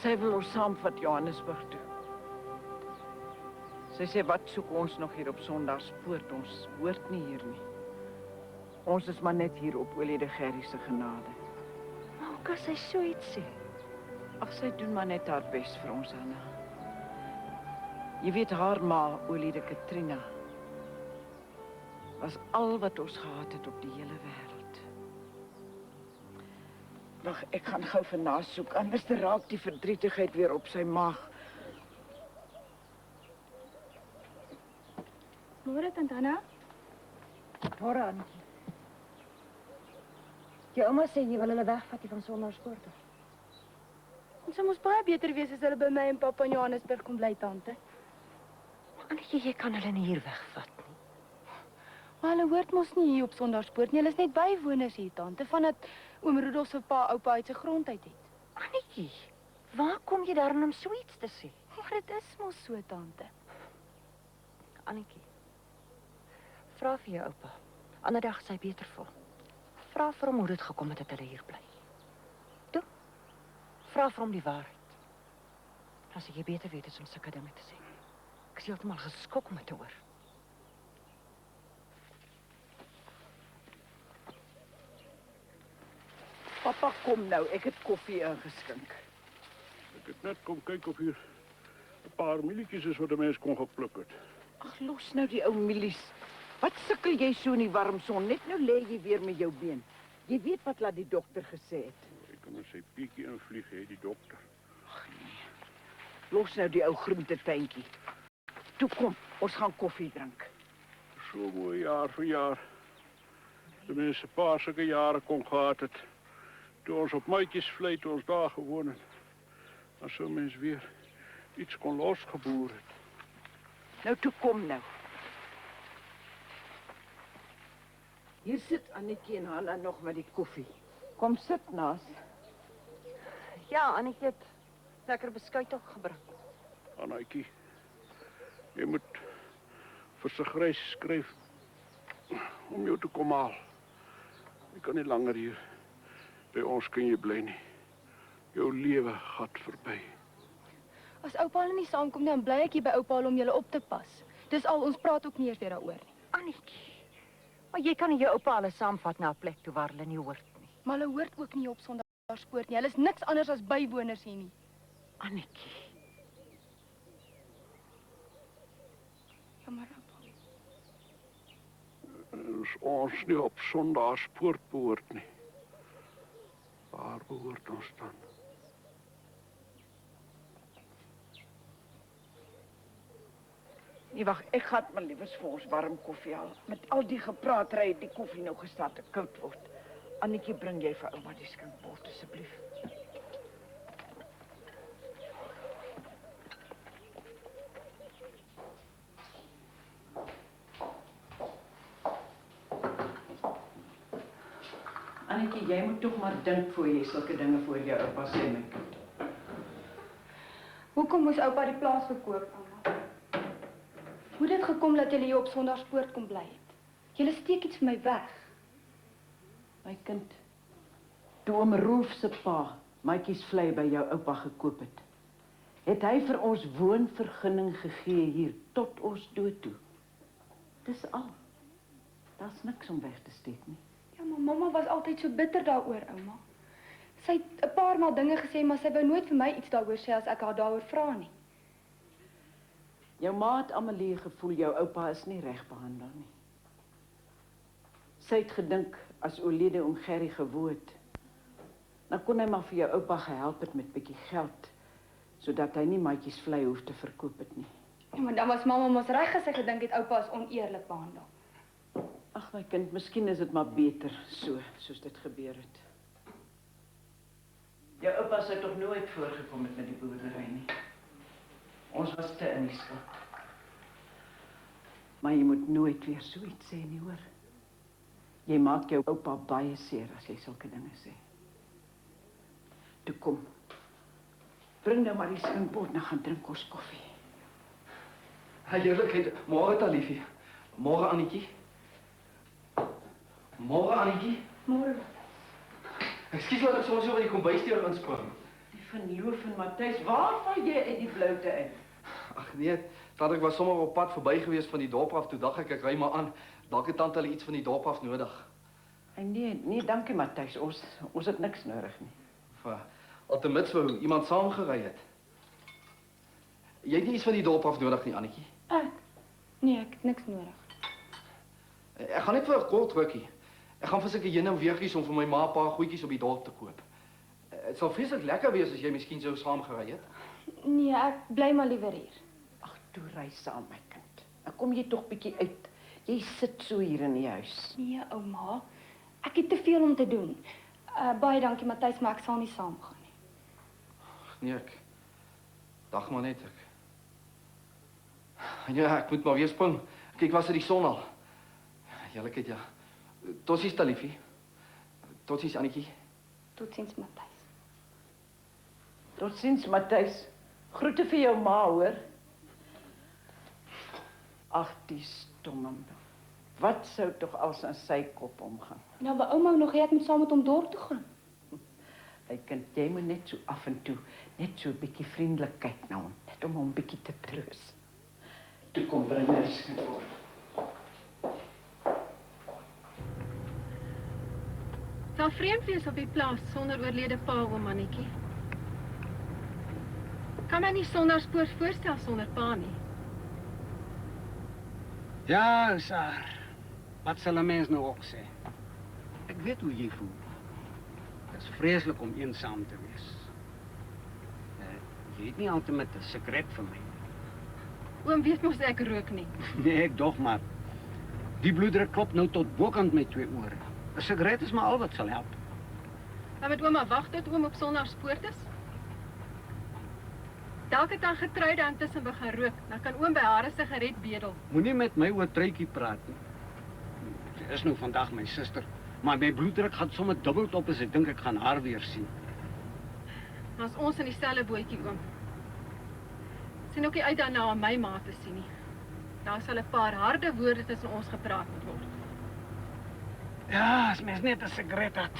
Sy wil ons saamvat Johannesburg toe. Sy sê, wat soek ons nog hier op Sondagspoort? Ons hoort nie hier nie. Ons is maar net hier op Olie de Gerrie se genade. Maar hoe kan sy so iets sê? Ag, sy doen maar net haar bes vir ons, Anna. Jy weet, haar ma, Olie de Katrina, was al wat ons gehad het op die hele wêreld. Wag, ek gaan gou vir nasoek, anders raak die verdrietigheid weer op sy maag. Môre, Tant Anna. Môre, Annetjie. Jou ouma sê jy wil hulle wegvat hier van Sondagspoort af. Ons sou mos baie beter wees as hulle by my en pappa in Johannesburg kom bly, tante. Maar Annetjie, jy kan hulle nie hier wegvat nie. Maar hulle hoort mos nie hier op Sondagspoort nie. Hulle is net bywoners hier, tante, vandat oom Rudolf se pa oupa uit sy grond uit het. Annetjie, waar kom jy daarin om so iets te sê? Maar dit is mos so, tante. Annetjie, vra vir jou oupa. Ander dag sy beter voel. Vra vir hom hoe dit gekom het dat hulle hier bly. Toe, vra vir hom die waarheid. Dan sal jy beter weet as om sulke dinge te sê. Ek is heeltemal geskok om dit te hoor. Papa, kom nou, ek het koffie ingeskink. Ek het net kom kyk of hier 'n paar mielietjies is wat 'n mens kon gepluk het. Ag, los nou die ou mielies. Wat sukkel jy so in die warm son? Net nou lê jy weer met jou been. Jy weet wat laat die dokter gesê het. Ek kan in sy pietjie invlieg, hè, die dokter. Ag nee. Los nou die ou groentetuintjie. Toe kom, ons gaan koffie drink. So mooi jaar vir jaar. De mense 'n paar sulke jare kon gehad het. Toe ons op maatjiesvlei toe ons daar gewoon het. Dan sou mens weer iets kon losgeboer het. Nou toe kom nou. Hier sit Annetjie en Hanna nog met die koffie. Kom sit naas. Ja, Annetjie het lekker beskuit ook gebring. Annetjie, jy moet vir sy grys skryf om jou te kom haal. Ek kan nie langer hier by ons kan jy bly nie. Jou lewe gaan verby. As oupa hulle nie saamkom nie, dan bly ek hier by oupa om julle op te pas. Dis al, ons praat ook nie eens weer daaroor nie. Annetjie, maar jy kan nie jou oupa hulle saamvat na 'n plek toe waar hulle nie hoort nie. Maar hulle hoort ook nie op Sondagspoort nie. Hulle is niks anders as bywoners hier nie. Annetjie. Jammer, oupa. As ons nie op Sondagspoort behoort nie. Waar behoort ons dan? Nee, wag, ek gaan maar liewers vir ons warm koffie haal. Met al die gepraatery het die koffie nou gestaan te koud word. Annetjie, bring jy vir ouma die skinkbord asseblief. Annetjie, jy moet tog maar dink voor jy sulke dinge voor jou oupa sê, my kind. Hoekom moes oupa die plaas verkoop, ouma? Hoe het dit gekom dat julle hier op Sondagspoort kom bly het? Julle steek iets vir my weg. My kind, toe oom Rolf se pa maatjiesvlei by jou oupa gekoop het hy vir ons woonvergunning gegee hier tot ons dood toe. Dis al. Daar's niks om weg te steek nie. Ja, maar mamma was altyd so bitter daaroor, ouma. Sy het 'n paar maal dinge gesê, maar sy wou nooit vir my iets daaroor sê as ek haar daaroor vra nie. Jou ma het Amelie gevoel jou oupa is nie reg behandel nie. Sy het gedink as oorlede oom Gerrie gewoon het, dan kon hy maar vir jou oupa gehelp het met bietjie geld, sodat hy nie maatjiesvlei hoef te verkoop het nie. Ja, maar dan was mamma mos reg as sy gedink het oupa is oneerlik behandel. Ag my kind, miskien is dit maar beter so, soos dit gebeur het. Jou oupa sou tog nooit voorgekom het met die boerdery nie. Ons was te in die skuld. Maar jy moet nooit weer so iets sê nie, hoor. Jy maak jou oupa baie seer as jy sulke dinge sê. Toe kom. Bring nou maar die skinbord, nou gaan drink ons koffie. Heerlikheid, môre Taliefie. Môre Annetjie. Môre Annetjie. Môre. Ekskuus dat ek soms oor die kombuisdeur inspring. Die verloof van Matthys, waar val jy uit die bloute uit? Ag nee, dat ek was sommer op pad verby gewees van die dorp af, toe dag ek ry maar aan. Dalk het tante hulle iets van die dorp af nodig. Nee, dankie Matthys, ons het niks nodig nie. Altemits wou iemand saamgery het. Jy het nie iets van die dorp af nodig nie, Annetjie. Nee, ek het niks nodig. Ek gaan net vir 'n kort rukkie. Ek gaan vir sulke heen en weertjies om vir my ma 'n paar goedjies op die dorp te koop. Dit sal vreeslik lekker wees as jy miskien sou saamgery het. Nee, ek bly maar liewer hier. Ag, toe ry saam my kind. Dan kom jy tog bietjie uit. Jy sit so hier in die huis. Nee, ouma. Ek het te veel om te doen. Baie dankie Matthys, maar ek sal nie saamgaan nie. Nee, ek dag maar net ek. Ja, ek moet maar weer spring. Kyk, was dit die son al? Heerlikheid, ja. Totsiens Taliefie. Totsiens Annetjie. Totsiens Matthys. Totsiens Matthys. Groete vir jou ma, hoor. Ag, die stomme. Wat sou tog als aan sy kop omgaan? Nou, by ouma nog ek moet saam met hom dorp toe gaan. Hy kind, jy moet net so af en toe, net so 'n bietjie vriendelik kyk na hom, net om hom bietjie te troos. Toe kom bring my skinbord. Sal vreemd wees op die plaas sonder oorlede pa, oom Annetjie. Kan my nie sondagspoort voorstel sonder pa nie. Ja, Saar. Wat sal 'n mens nou ook sê? Ek weet hoe jy voel. Dit is vreeslik om eensaam te wees. Jy het nie altyd met 'n sekret vir my. Oom weet mos ek rook nie. Nee, ek dog maar. Die bloeddruk klop nou tot bokant my 2 ore. 'n Sigaret is maar al wat sal help. Dan moet ouma wag tot oom op sondagspoort is. Dalk het dan getroude intussen begin rook, dan kan oom by haar 'n sigaret bedel. Moenie met my oor Truitjie praat nie. Sy is nou vandag my suster, maar my bloeddruk gaan sommer dubbel op as ek dink ek gaan haar weer sien. Ons ons in dieselfde bootjie, oom. Sien ook nie uit daarna om my ma te sien nie. Daar sal 'n paar harde woorde tussen ons gepraat moet word. Ja, as mens net 'n sigaret het.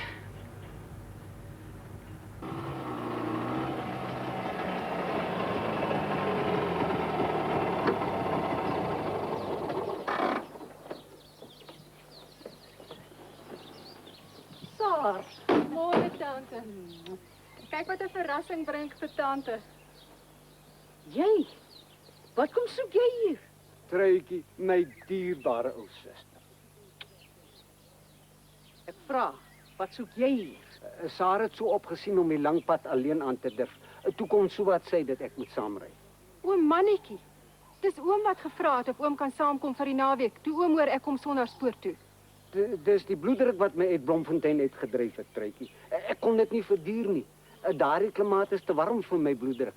Saar, môre tante. Kyk wat 'n verrassing bring ek vir tante. Jy? Wat kom soek jy hier? Truitjie, my dierbare ou suster. Ek vra, wat soek jy hier? Sarah het so opgesien om die lang pad alleen aan te durf. Toe kom so wat sê dat ek moet saamry. Oom mannetjie. Dis oom wat gevra het of oom kan saamkom vir die naweek. Toe oom hoor ek kom sondagspoort toe. Dis die bloeddruk wat my uit Bloemfontein uitgedryf het, Truitjie. Ek kon dit nie verduur nie. Daardie klimaat is te warm vir my bloeddruk.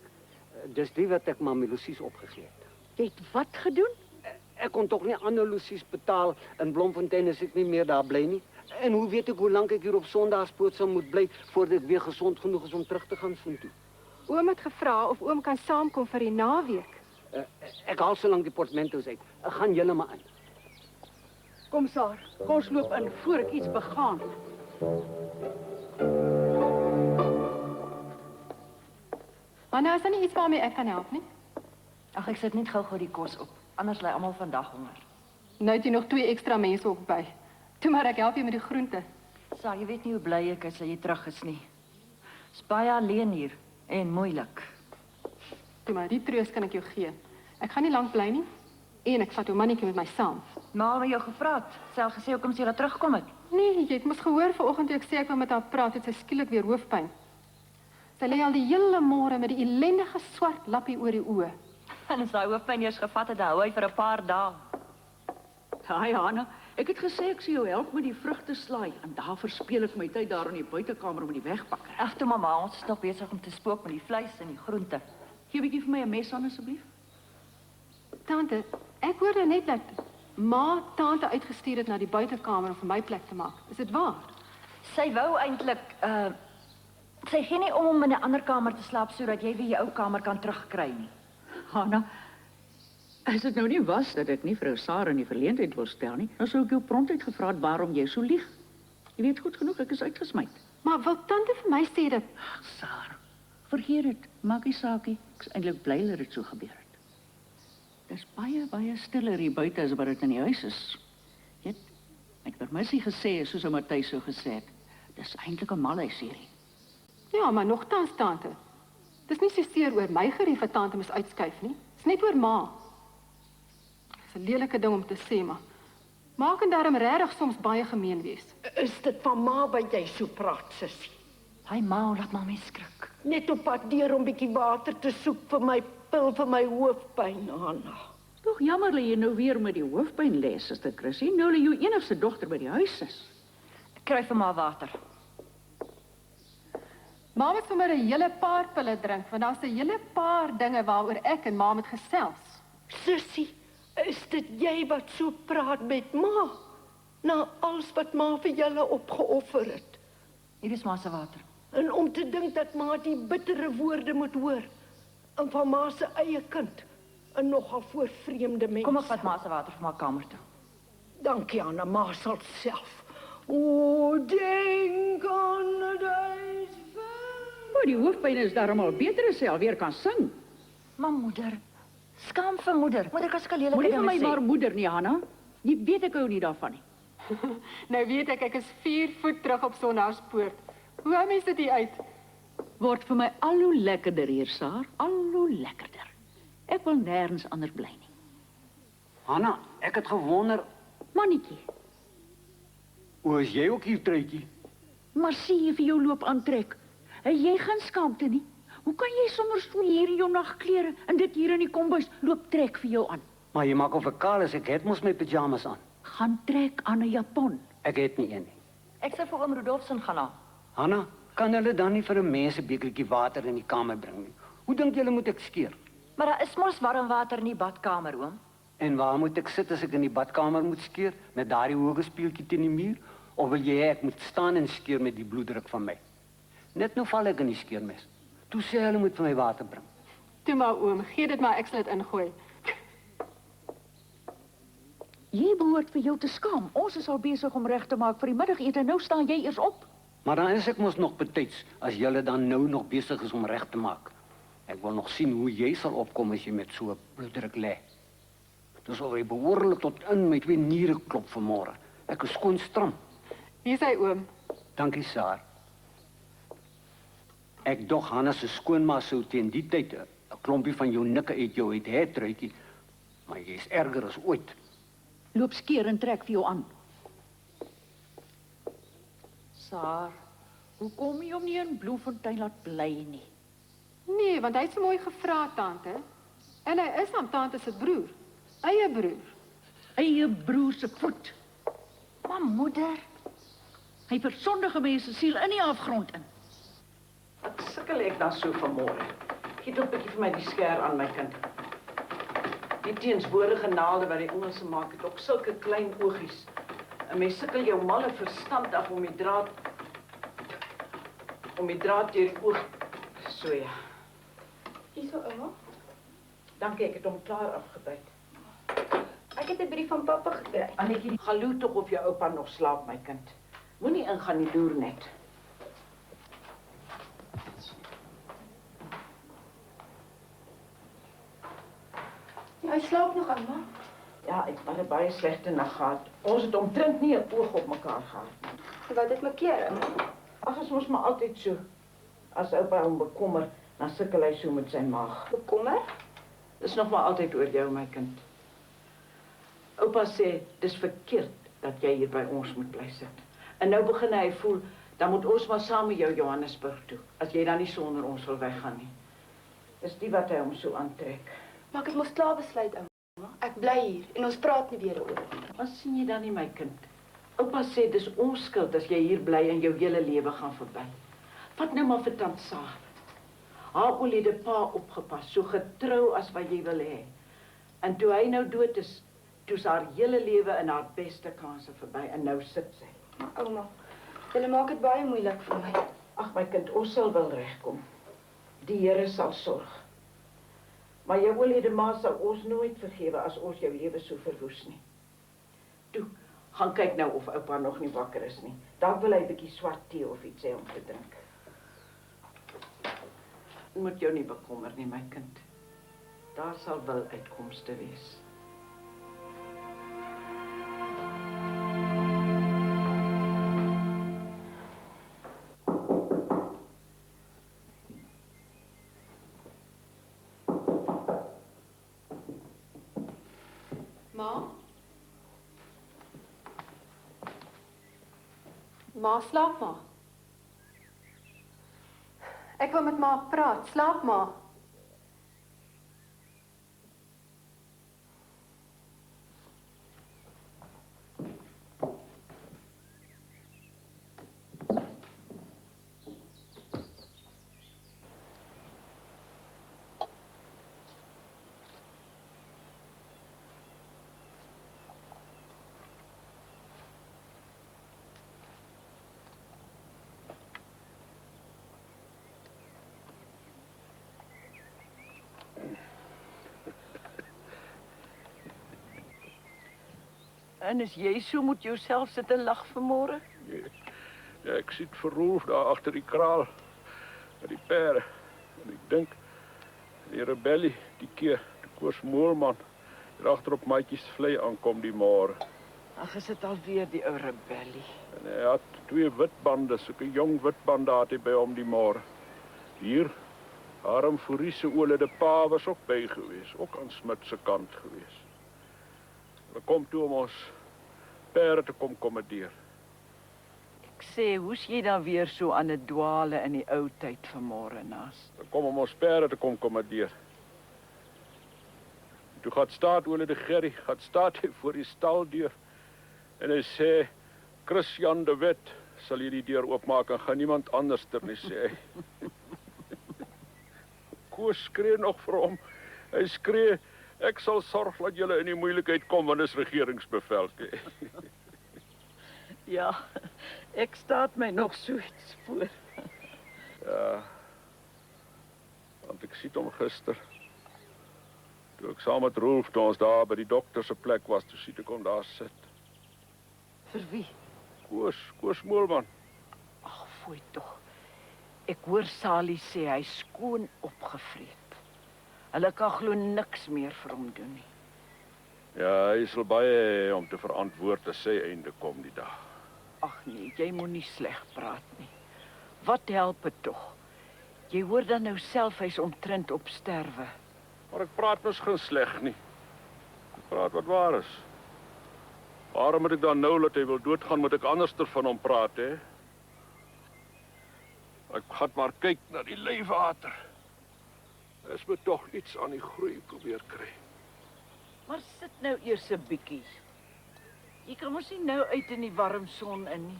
Dis die wat ek maar Melosies opgegee het. Jy het wat gedoen? Ek kon tog nie ander Losies betaal in Bloemfontein as ek nie meer daar bly nie. En hoe weet ek hoe lank ek hier op Sondagspoort sal moet bly voordat ek weer gesond genoeg is om terug te gaan soontoe? Oom het gevra of oom kan saamkom vir die naweek. Ek haal so lank die portmanteaus uit. Ek gaan julle maar in. Kom Saar, kom ons loop in voor ek iets begaan. Maar nou is daar nie iets waarmee ek kan help nie. Ag, ek sit net gou die kos op. Anders lê almal vandag honger. Nou het jy nog 2 ekstra mense ook by. Toe maar ek help jou met die groente. Sal jy weet nie hoe bly ek is dat jy terug is nie. Is baie alleen hier en moeilik. Toe maar die troos kan ek jou gee. Ek gaan nie lank bly nie en ek vat jou mannetjie met my saam. Maar my jou gevra het, sê gesê hoekom sy daar teruggekom het. Nee, jy het mos gehoor vanoggend toe ek sê ek wil met haar praat, het sy skielik weer hoofpyn. Sy lê al die hele môre met die ellendige swart lappie oor die oë. En as daai hoofpyn eers gevat het, hou hy vir 'n paar dae. Haai Hanna, ek het gesê ek sou jou help met die vrugte slaai en daar verspeel ek my tyd daar in die buitekamer met die wegpakker. Ag toe mamma, ons is nog besig om te spook met die vleis en die groente. Gee 'n bietjie vir my 'n mes aan asseblief. Tante, ek hoorde net dat ma tante uitgestuur het na die buitekamer om vir my plek te maak. Is dit waar? Sy wou eintlik sy gee nie om in 'n ander kamer te slaap sodat jy weer jou ou kamer kan terugkry nie. Hanna, as dit nou nie was dat ek nie vrou Sarah in die verleentheid wil stel nie, dan sou ek jou prontuit gevra het waarom jy so lieg. Jy weet goed genoeg, ek is uitgesmyt. Maar wil tante vir my sê dat... Sarah, vergeet dit, maak nie saakie. Ek is eintlik bly dat dit so gebeur het. Dis baie stiller hier buite as wat dit in die huis is. Weet, ek het permissie gesê, soos ou Matthys so gesê het. Dis eintlik 'n malhuis hierdie. Ja, maar nogtans, tante. Dis nie so seer oor my gerief wat tante moes uitskuif nie. Dis net oor ma. Dis 'n lelike ding om te sê, maar ma kan daarom regtig soms baie gemeen wees. Is dit van ma wat jy so praat, sussie? Hy ma, laat maar my skrik. Net op pad deur om bietjie water te soek vir my pil vir my hoofpyn, Hanna. Tog jammer dat jy nou weer met die hoofpyn lê, Suster Chrissy. Nou dat jou enigste dogter by die huis is. Ek kry vir ma water. Ma moet sommer 'n hele paar pille drink, want daar's 'n hele paar dinge waaroor ek en ma moet gesels. Sussie, is dit jy wat so praat met ma? Na alles wat ma vir julle opgeoffer het. Hier is ma se water. En om te dink dat ma die bittere woorde moet hoor. En van ma se eie kind. En nogal voor vreemde mense. Kom ek vat ma se water vir my kamer toe. Dankie, Anna, ma sal self. O, denk aan die days. Maar die hoofpyn is daarom al beter as sy alweer kan sing. Maar moeder, skaam vir moeder. Moeder kan sulke lelike Moenie dinge vir my sê. maar moeder nie, Hanna. Jy weet ek hou nie daarvan nie. Nou weet ek is 4 voet terug op Sonnaarspoort. Hoe hou mens dit hier uit? Word vir my al hoe lekkerder hier, Saar. Al hoe lekkerder. Ek wil nêrens anders bly nie. Hanna, ek het gewonder, Mannetjie, hoe is jy ook hier, Truitjie? maar sien jy vir jou loop aantrek? En jy gaan skaamte nie. Hoe kan jy sommer so hier in jou nagklere en dit hier in die kombuis loop trek vir jou aan? Maar jy maak of ek kaal is, ek het mos my pyjamas aan. Gaan trek aan 'n japon. Ek het nie een nie. Ek sê vir oom Rudolfsen gaan na. Hanna, kan hulle dan nie vir 'n mens 'n bekertjie water in die kamer bring nie? Hoe dink julle moet ek skeer? Maar daar is mos warm water in die badkamer, oom. En waar moet ek sit as ek in die badkamer moet skeer? Met daardie hoë speeltjie teen die muur? Of wil jy hê ek moet staan en skeer met die bloeddruk van my? Net nou val ek in die skeermes. Toe sê hulle moet vir my water bring. Toe maar oom, gee dit maar, ek sal dit ingooi. Jy behoort vir jou te skaam. Ons is al besig om reg te maak vir die middagete en nou staan jy eers op. Maar dan is ek mos nog betyds, as julle dan nou nog besig is om reg te maak. Ek wil nog sien hoe jy sal opkom as jy met so 'n bloeddruk lê. Dis al behoorlik tot in my 2 niere klop vanmôre. Ek is skoon stram. Hier sê oom. Dankie, Saar. Ek dog Hanna se skoonma sou teen die tyd 'n klompie van jou nikke uit jou uit het, Truitjie. Maar jy's erger as ooit. Loop skeer en trek vir jou aan. Saar, hoe kom jy hom nie in Bloemfontein laat bly nie? Nee, want hy het so mooi gevra, tante. En hy is aan tante se broer. Eie broer. Eie broer se voet. Maar moeder, Hy versondige mense siel in die afgrond in. Wat sukkel ek dan so vanmôre? Gee tog 'n bietjie vir my die skêr aan my kind. Die teenswoordige naalde wat die Engelse maak het ook sulke klein oogies. 'n Mens sukkel jou malle verstand af om die draad deur die oog. So ja. Hierso, ouma. Dankie, ek het hom klaar afgebyt. Ek het 'n brief van pappa gekry. Annetjie, gaan loer tog of jou oupa nog slaap, my kind. Moenie ingaan nie, loer net. Ja, hy slaap nog, ouma. Ja, ek het 'n baie slegte nag gehad. Ons het omtrent nie 'n oog op mekaar gehad nie. Wat het my keer? Ag, ons mos maar altyd so. As oupa hom bekommer, dan sukkel hy so met sy maag. Bekommer? Dis nog maar altyd oor jou, my kind. Oupa sê, dis verkeerd dat jy hier by ons moet bly sit. En nou begin hy voel, dan moet ons maar saam met jou Johannesburg toe, as jy dan nie sonder ons wil weggaan nie. Dis die wat hy hom so aantrek. Maar ek het mos klaar besluit, ouma. Ek bly hier en ons praat nie weer oor. Wat sien jy dan nie, my kind? Oupa sê, dis ons skuld as jy hier bly en jou hele lewe gaan verby. Vat nou maar vir tant Saar. Haar olie het pa opgepas, so getrou as wat jy wil hê. En toe hy nou dood is, Toe's haar hele lewe in haar beste kanse verby en nou sit sy. Maar ouma, julle maak dit baie moeilik vir my. Ag my kind, ons sal wel regkom. Die Here sal sorg. Maar jou oorlede ma sal ons nooit vergewe as ons jou lewe so verwoes nie. Toe, gaan kyk nou of oupa nog nie wakker is nie. Dalk wil hy 'n bietjie swart tee of iets hê om te drink. Moet jou nie bekommer nie, my kind. Daar sal wel uitkomste wees. Ma, slaap maar. Ek wil met ma praat. Slaap maar. En is jy so met jouself sit en lag vanmôre? Ja, ek sit verroef daar agter die kraal met die pere. En ek dink die rebellie die keer die Koos Moelman hier agter op Maatjies vlei aankom die môre. Ag, is dit alweer die ou rebellie? En hy had 2 witbande, sulke jong witbande het hy by hom die môre. Hier Harm Fourie se oulede pa was ook by gewees, ook aan Smit se kant gewees. Hulle kom toe om ons pere te kom kommandeer. Ek sê, hoe's jy dan weer so aan 'n dwaale in die ou tyd vanmôre naas? Hulle kom om ons pere te kom kommandeer. Toe gaan staat oulede Gerry, gaan staat hy voor die staldeur en hy sê, Christian de Wet sal hierdie deur oopmaak en gaan niemand anders ter nie, sê hy. Koos skree nog vir hom. Hy skree, ek sal sorg dat julle in die moeilikheid kom, want dis regeringsbevel. Ja, ek staat my nog so iets voor. Ja, want ek sien hom gister. Toe ek saam met Rolf, toe ons daar by die dokter se plek was, toe sien ek hom daar sit. Vir wie? Koos Moelman. Ag, foei tog. Ek hoor Sally sê hy skoon opgevreet. Hulle kan glo niks meer vir hom doen nie. Ja, hy sal baie hê om te verantwoord as sy einde kom die dag. Ag nee, jy moenie sleg praat nie. Wat help dit tog? Jy hoor dan nou self hy's omtrent op sterwe. Maar ek praat mos geen sleg nie. Ek praat wat waar is. Waarom moet ek dan nou dat hy wil doodgaan, moet ek anderster van hom praat, hè? Ek gaan maar kyk na die leiwater. Is me tog iets aan die groei probeer kry. Maar sit nou eers 'n bietjie. Jy kan mos nie nou uit in die warm son in nie.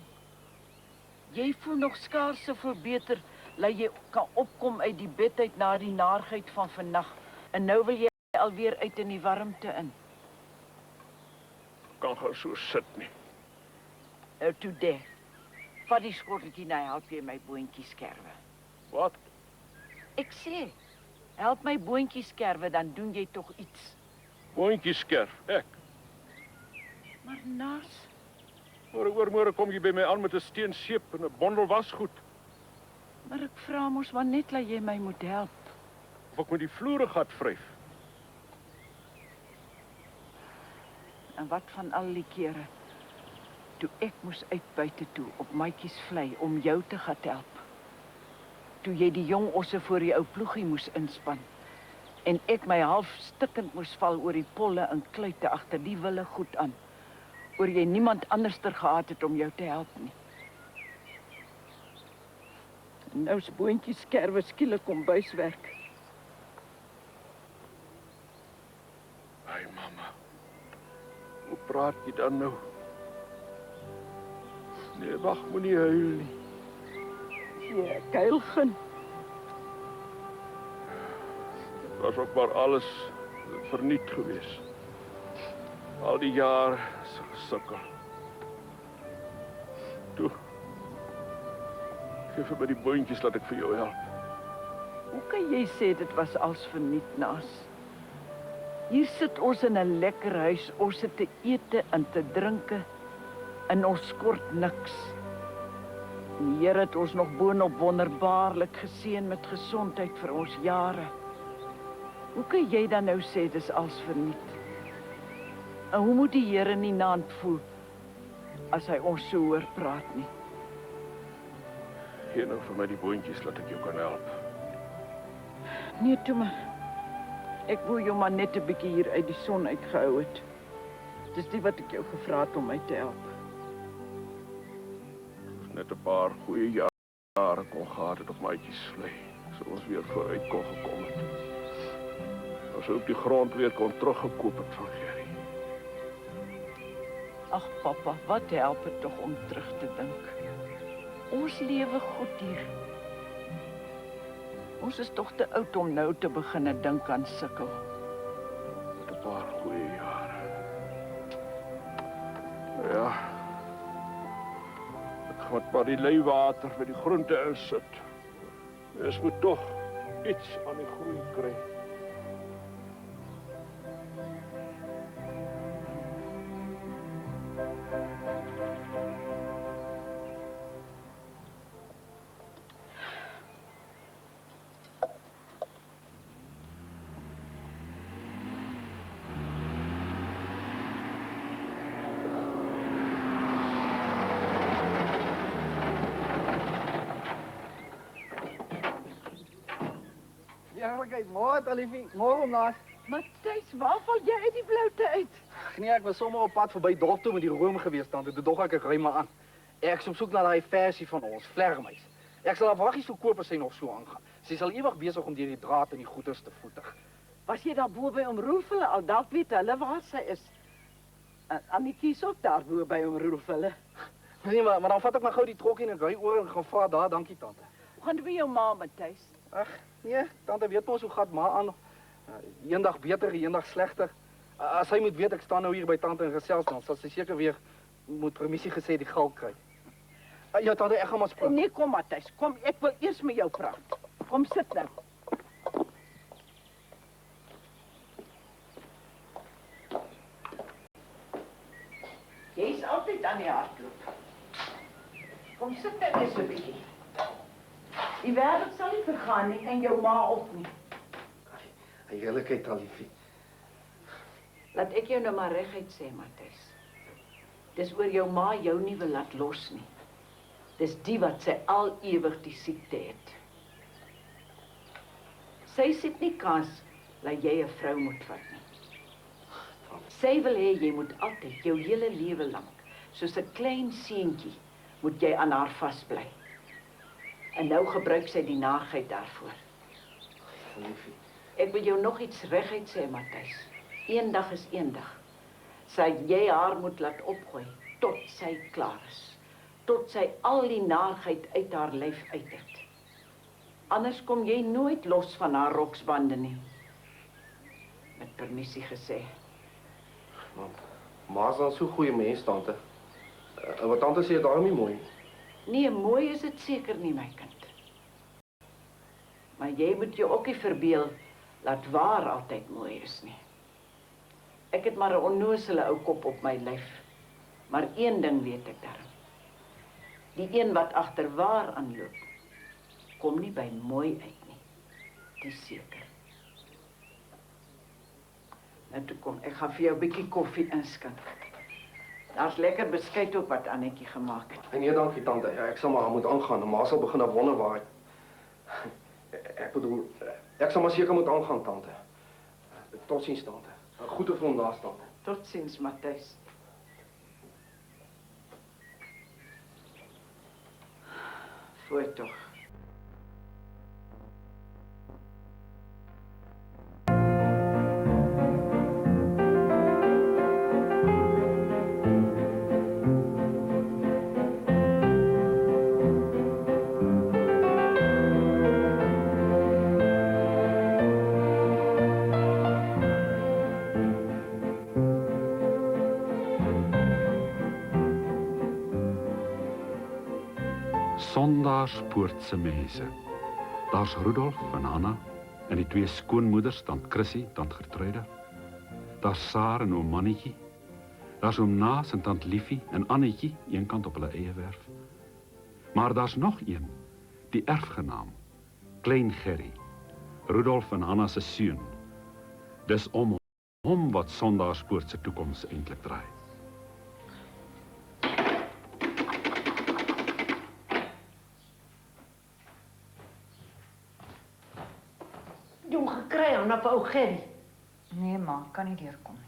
Jy voel nog skaars soveel beter, dat jy kan opkom uit die bed uit na die naarheid van vannag. En nou wil jy alweer uit in die warmte in. Kan gaan so sit nie. Toe daar. Vat die skotteltjie nou, help jy my boontjies skerwe. Wat? Ek sê, help my boontjies skerwe, dan doen jy tog iets. Boontjies skerf, ek. Maar naas. Môre kom jy by my aan met 'n steenseep en 'n bondel wasgoed. Maar ek vra mos maar net dat jy my moet help. Of ek met die vloere gat vryf. En wat van al die kere toe ek moes uit buite toe op Maatjies vlei om jou te gaan help. Toe jy die jong osse voor die ou ploegie moes inspan en ek my half stikkend moes val oor die polle en kluite agter die wille goed aan. Oor jy niemand anderster gehad het om jou te help nie. En nou's boontjies skerwe skielik kom buiswerk. Ai mamma. Hoe praat jy dan nou? Nee, wag, moenie huil nie. Ja, kuilgen. Dit was ook maar alles verniet gewees. Al die jare so gesukkel. Toe. Geef vir my die boontjies laat ek vir jou help. Hoe kan jy sê dit was als verniet, Naas? Hier sit ons in 'n lekker huis, ons het te ete en te drinke en ons kort niks. En die Here het ons nog boonop wonderbaarlik geseën met gesondheid vir ons jare. Hoe kan jy dan nou sê dis als verniet? En hoe moet die Here nie naand voel as hy ons so hoor praat nie? Gee nou vir my die boontjies laat ek jou kan help. Nee, toe maar. Ek wou jou maar net 'n bietjie hier uit die son uitgehou het. Dis die wat ek jou gevra het om my te help. Net 'n paar goeie jare kon gehad het op maatjies vlei, so ons weer vooruit kon gekom het. As ook die grond weer kon teruggekoop het van Gerry. Ag papa, wat help dit tog om terug te dink? Ons lewe goed hier. Ons is tog te oud om nou te begin dink aan sukkel. Met 'n paar goeie jare. Ja. Ek gaan maar die leiwater vir die groente insit. Ons moet tog iets aan die groei kry. Eerlikheid, môre Talifie, môre om Naas. Matthys, waar val jy uit die bloute uit? Nee, ek was sommer op pad verby dorp toe met die room gewees tante. Toe dog ek ry maar aan. Ek is op soek na daai versie van ons, vlermuis. Ek sal haar waggies verkoop as sy nog so aangaan. Sy sal ewig besig om deur die draad en die goeders te voetig. Was jy daar bo by om Roelville al dalk weet hulle waar sy is? Annetjie is ook daar bo by om Roelville. Nee, maar dan vat ek maar gou die trokkie en ry oor en gaan vra daar, dankie tante. Hoe gaan dit met jou ma, Matthys? Ag, nee, tante weet mos hoe gaan ma aan. Eendag beter, eendag slegter. As sy moet weet ek staan nou hier by tante en gesels dan, sal sy seker weer moet permissie gesê die gal kry. Ja, tante, ek gaan maar spring. Nee, kom Matthys, kom, ek wil eers met jou praat. Kom sit nou. Jy is altyd aan die hardloop. Kom sit net eens 'n bietjie. Die wêreld sal nie vergaan nie en jou ma ook nie. Eerlikheid, Talifie. Laat ek jou nou maar reguit sê, Matthys. Dis oor jou ma jou nie wil laat los nie. Dis die wat sy al ewig die siekte het. Sy sit nie kans dat jy 'n vrou moet vat nie. Sy wil hê jy moet altyd jou hele lewe lank, soos 'n klein seentjie, moet jy aan haar vasbly. En nou gebruik sy die naagheid daarvoor. Ek wil jou nog iets reguit sê, Matthys. Eendag is eendag. Sy jy haar moet laat opgooi tot sy klaar is. Tot sy al die naagheid uit haar lyf uit het. Anders kom jy nooit los van haar roksbande nie. Met permissie gesê. Ma is dan so goeie mens, tante. En wat tante sê, daarom nie mooi. Nee, mooi is dit seker nie, my kind. Maar jy moet jou ook nie verbeel dat waar altyd mooi is nie. Ek het maar 'n onnosele ou kop op my lyf. Maar een ding weet ek darm. Die een wat agter waar aanloop, kom nie by mooi uit nie. Dis seker. En toe kom, ek gaan vir jou 'n bietjie koffie inskink. Daar's lekker beskuit ook wat Annetjie gemaak het. Nee, dankie tante. Ek sal maar moet aangaan. Ma sal begin wonder waar ek bedoel, ek sal maar seker moet aangaan, tante. Totsiens, tante. Goeie vir hom daar staan. Totsiens, Matthys. Voor toch. Sondaarspoortse mense. Daar's Rudolf en Hanna en die twee skoonmoeders, tant Chrissy, tant Gertruide. Daar's Saar en oom Mannetjie. Daar's oom Naas en tant Liefie en Annetjie, eenkant op hulle eie werf. Maar daar's nog een, die erfgenaam, Klein Gerry, Rudolf en Hanna se seun. Dis om hom wat Sondaarspoort se toekoms eintlik draai. Jong gekry aan op ou Gerry. Nee, ma, kan nie deurkom nie.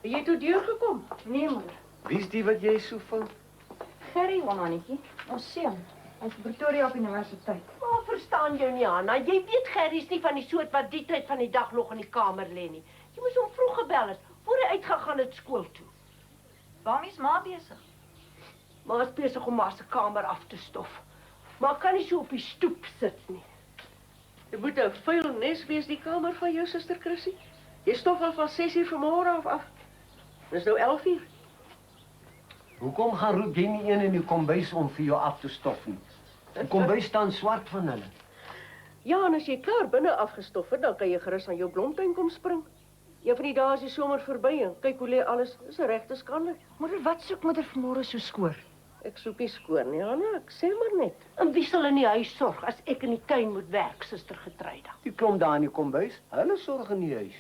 Het jy toe deurgekom? Nee, moeder. Wie's die wat jy so van? Gerry, Mannetjie, ons seun. Hy's by Pretoria op universiteit. Maar verstaan jou nie, Anna. Jy weet Gerry's nie van die soort wat die tyd van die dag nog in die kamer lê nie. Jy moes hom vroeg gebel het, voor hy uitgegaan het skool toe. Waarmee is ma besig? Ma is besig om ma se kamer af te stof. Maar kan nie so op die stoep sit nie. Dit moet 'n vuil nes wees, die kamer van jou suster Chrissy. Jy stof al van 6:00 vanmôre af. Dis nou 11:00. Hoekom gaan roep jy nie een in die kombuis om vir jou af te stof nie? Die kombuis staan swart van hulle. Ja, en as jy klaar binne afgestof het, dan kan jy gerus aan jou blomtuin kom spring. Een van die dae is die somer verby en kyk hoe lê alles. Dis 'n regte skande. Moeder, wat soek moeder vanmôre so skoor? Ek soek nie skoor nie, Anna, ek sê maar net. En wie sal in die huis sorg as ek in die tuin moet werk, suster Getruida? Die klomp daar in die kombuis, hulle sorg in die huis.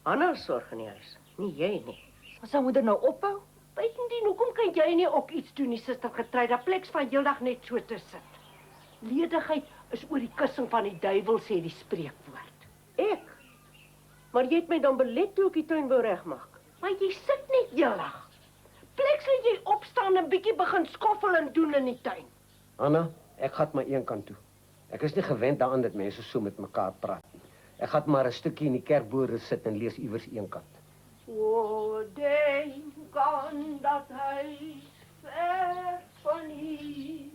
Anna sorg in die huis, nie jy nie. Wat sou moeder nou ophou? Buitendien, hoekom kan jy nie ook iets doen, die suster Getruida, pleks van heeldag net so te sit? Ledigheid is oor die kussing van die duiwel, sê die spreekwoord. Ek? Maar jy het my dan belet toe ek die tuin wou regmaak. Maar jy sit net heeldag. Pleks laat jy opstaan en bietjie begin skoffel en doen in die tuin. Anna, ek gaan maar een kant toe. Ek is nie gewend daaraan dat mense so met mekaar praat nie. Ek gaan maar 'n stukkie in die kerkbode sit en lees iewers een kant. O, denk aan dat huis ver van hier.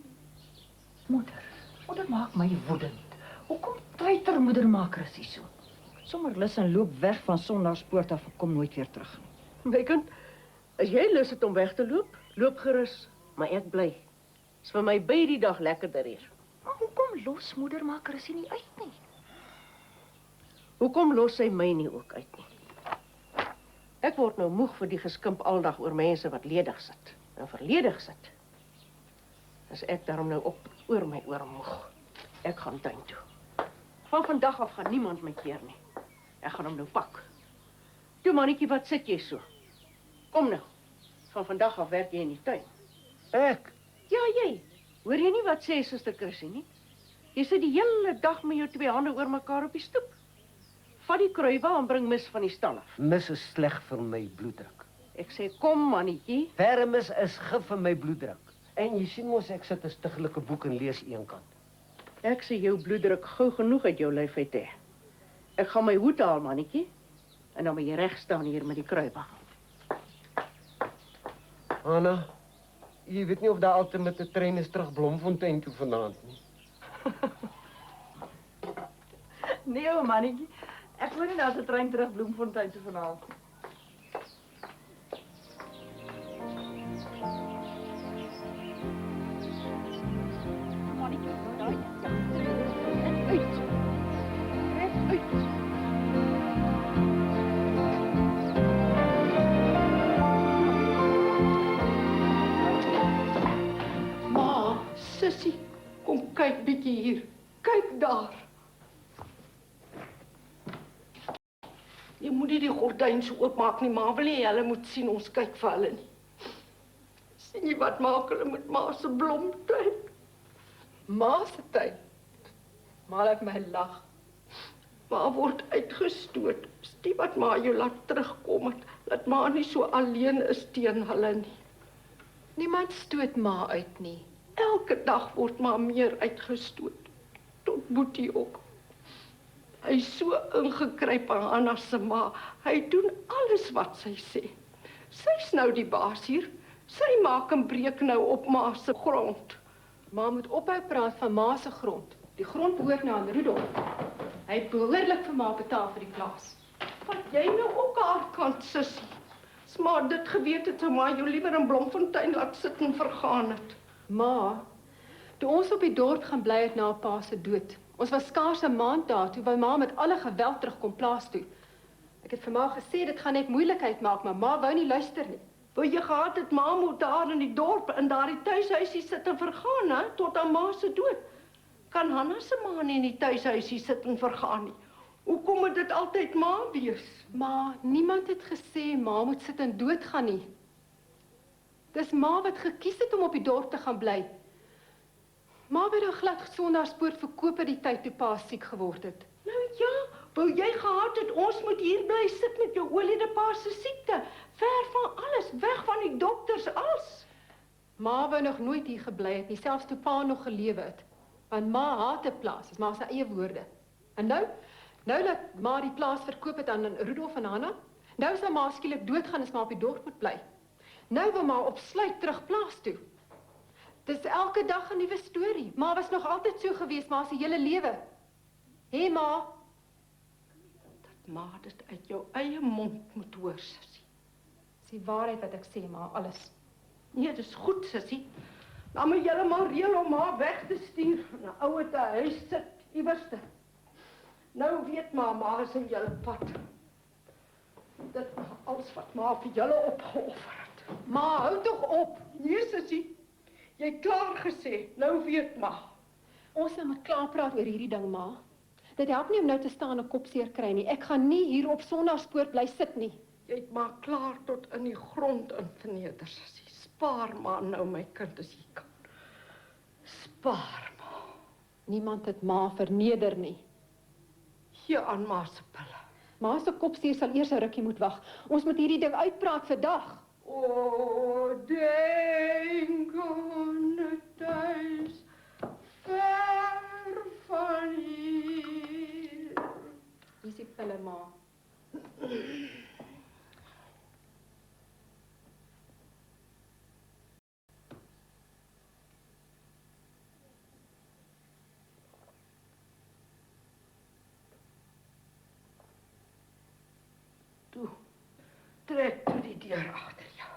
Moeder maak my woedend. Hoekom treiter moeder maak Chrissy so? Sommer lus en loop weg van Sondaarspoort af en kom nooit weer terug. My kind, as jy lus het om weg te loop, loop gerus, maar ek bly. Is vir my by die dag lekkerder hier. Maar hoekom los moeder maak Chrissy nie uit nie? Hoekom los sy my nie ook uit nie? Ek word nou moeg vir die geskimp aldag oor mense wat ledig sit en verledig sit. As ek daarom nou op oor my oor moeg. Ek gaan tuin toe. Van vandag af gaan niemand my keer nie. Ek gaan hom nou pak. Toe mannetjie, wat sit jy so? Kom nou. Van vandag af werk jy in die tuin. Ek? Ja, jy. Hoor jy nie wat sê suster Chrissy nie? Jy sit die hele dag met jou twee hande oor mekaar op die stoep. Vat die kruiwa en bring mis van die stal af. Mis is sleg vir my bloeddruk. Ek sê kom mannetjie. Vermis is gif vir my bloeddruk. En jy sien mos ek sit 'n stiglike boek en lees een kant. Ek sê jou bloeddruk gou genoeg uit jou lyf uit hê. Ek gaan my hoed haal mannetjie. En dan moet jy reg staan hier met die kruiwa. Anna, jy weet nie of daar altyd met 'n trein is terug Bloemfontein toe vanaand nie. Nee, mannetjie. Ek hoor nie daar's 'n trein terug Bloemfontein toe vanaand. Mannetjie, daai. Uit. Uit. Ma, sussie, kom kyk bietjie hier. Kyk daar. Jy moet nie die gordyn so oopmaak nie, ma wil nie hulle moet sien ons kyk vir hulle nie. Sien jy wat maak hulle met ma se blomtuin? Ma se tuin. Ma laat my lag. Ma word uitgestoot. Dis wat ma jou laat terugkom het, dat ma nie so alleen is teen hulle nie. Niemand stoot ma uit nie. Elke dag word ma meer uitgestoot. Tot Boetie ook. Hy is so ingekruip aan Anna se ma. Hy doen alles wat sy sê. Sy's nou die baas hier. Sy maak en breek nou op ma se grond. Ma moet ophou praat van ma se grond. Die grond behoort nou aan Rudolf. Hy het behoorlik vir ma betaal vir die plaas. Vat jy nou ook haar kant, sussie? As ma dit geweet het, sou ma jou liewer in Bloemfontein laat sit en vergaan het. Ma, toe ons op die dorp gaan bly het na haar pa se dood. Ons was skaars 'n maand daar, toe wou ma met alle geweld terugkom plaas toe. Ek het vir ma gesê dit gaan net moeilikheid maak, maar ma wou nie luister nie. Wou jy gehad het ma moet daar in die dorp in daardie tuishuisie sit en vergaan, hè, tot aan ma se dood. Kan Hanna se ma nie in die tuishuisie sit en vergaan nie? Hoekom moet dit altyd ma wees? Ma, niemand het gesê ma moet sit en doodgaan nie. Dis ma wat gekies het om op die dorp te gaan bly. Ma het nou glad Sondaarspoort verkoop het die tyd toe pa siek geword het. Nou ja, wou jy gehad het ons moet hier bly sit met jou oorlede pa se siekte, ver van alles, weg van die dokters als. Ma wou nog nooit hier gebly het nie, selfs toe pa nog gelewe het. Want ma haat 'n plaas, is maar sy eie woorde. En nou dat ma die plaas verkoop het aan Rudolf en Hanna, nou sal ma skielik doodgaan as ma op die dorp moet bly. Nou wil ma op sluit terug plaas toe. Dis elke dag 'n nuwe storie. Ma was nog altyd so gewees, ma se hele lewe. Hé ma, dat ma dit uit jou eie mond moet hoor, sussie. Dis die waarheid wat ek sê, ma, alles. Nee, dis goed, sussie. Dan moet julle maar reël om ma weg te stuur na 'n ouer te huis sit iewerste. Nou weet ma is in julle pad. Dit is alles wat ma vir julle opgeoffer het. Ma, hou tog op. Nee, sussie. Jy het klaar gesê, nou weet ma. Ons moet klaar praat oor hierdie ding, ma. Dit help nie om nou te staan en kopseer kry nie. Ek gaan nie hier op Sondaarspoort bly sit nie. Jy het maar klaar tot in die grond in verneder, sussie. Spaar maar nou my kind as jy kan. Spaar maar. Niemand het ma verneder nie. Hier aan ma se pille. Ma se kopseer sal eers 'n rukkie moet wag. Ons moet hierdie ding uitpraat vandag. O, denk aan 'n thuis ver van hier. Hier is die pille, ma. Toe, trek toe die deur agter jou.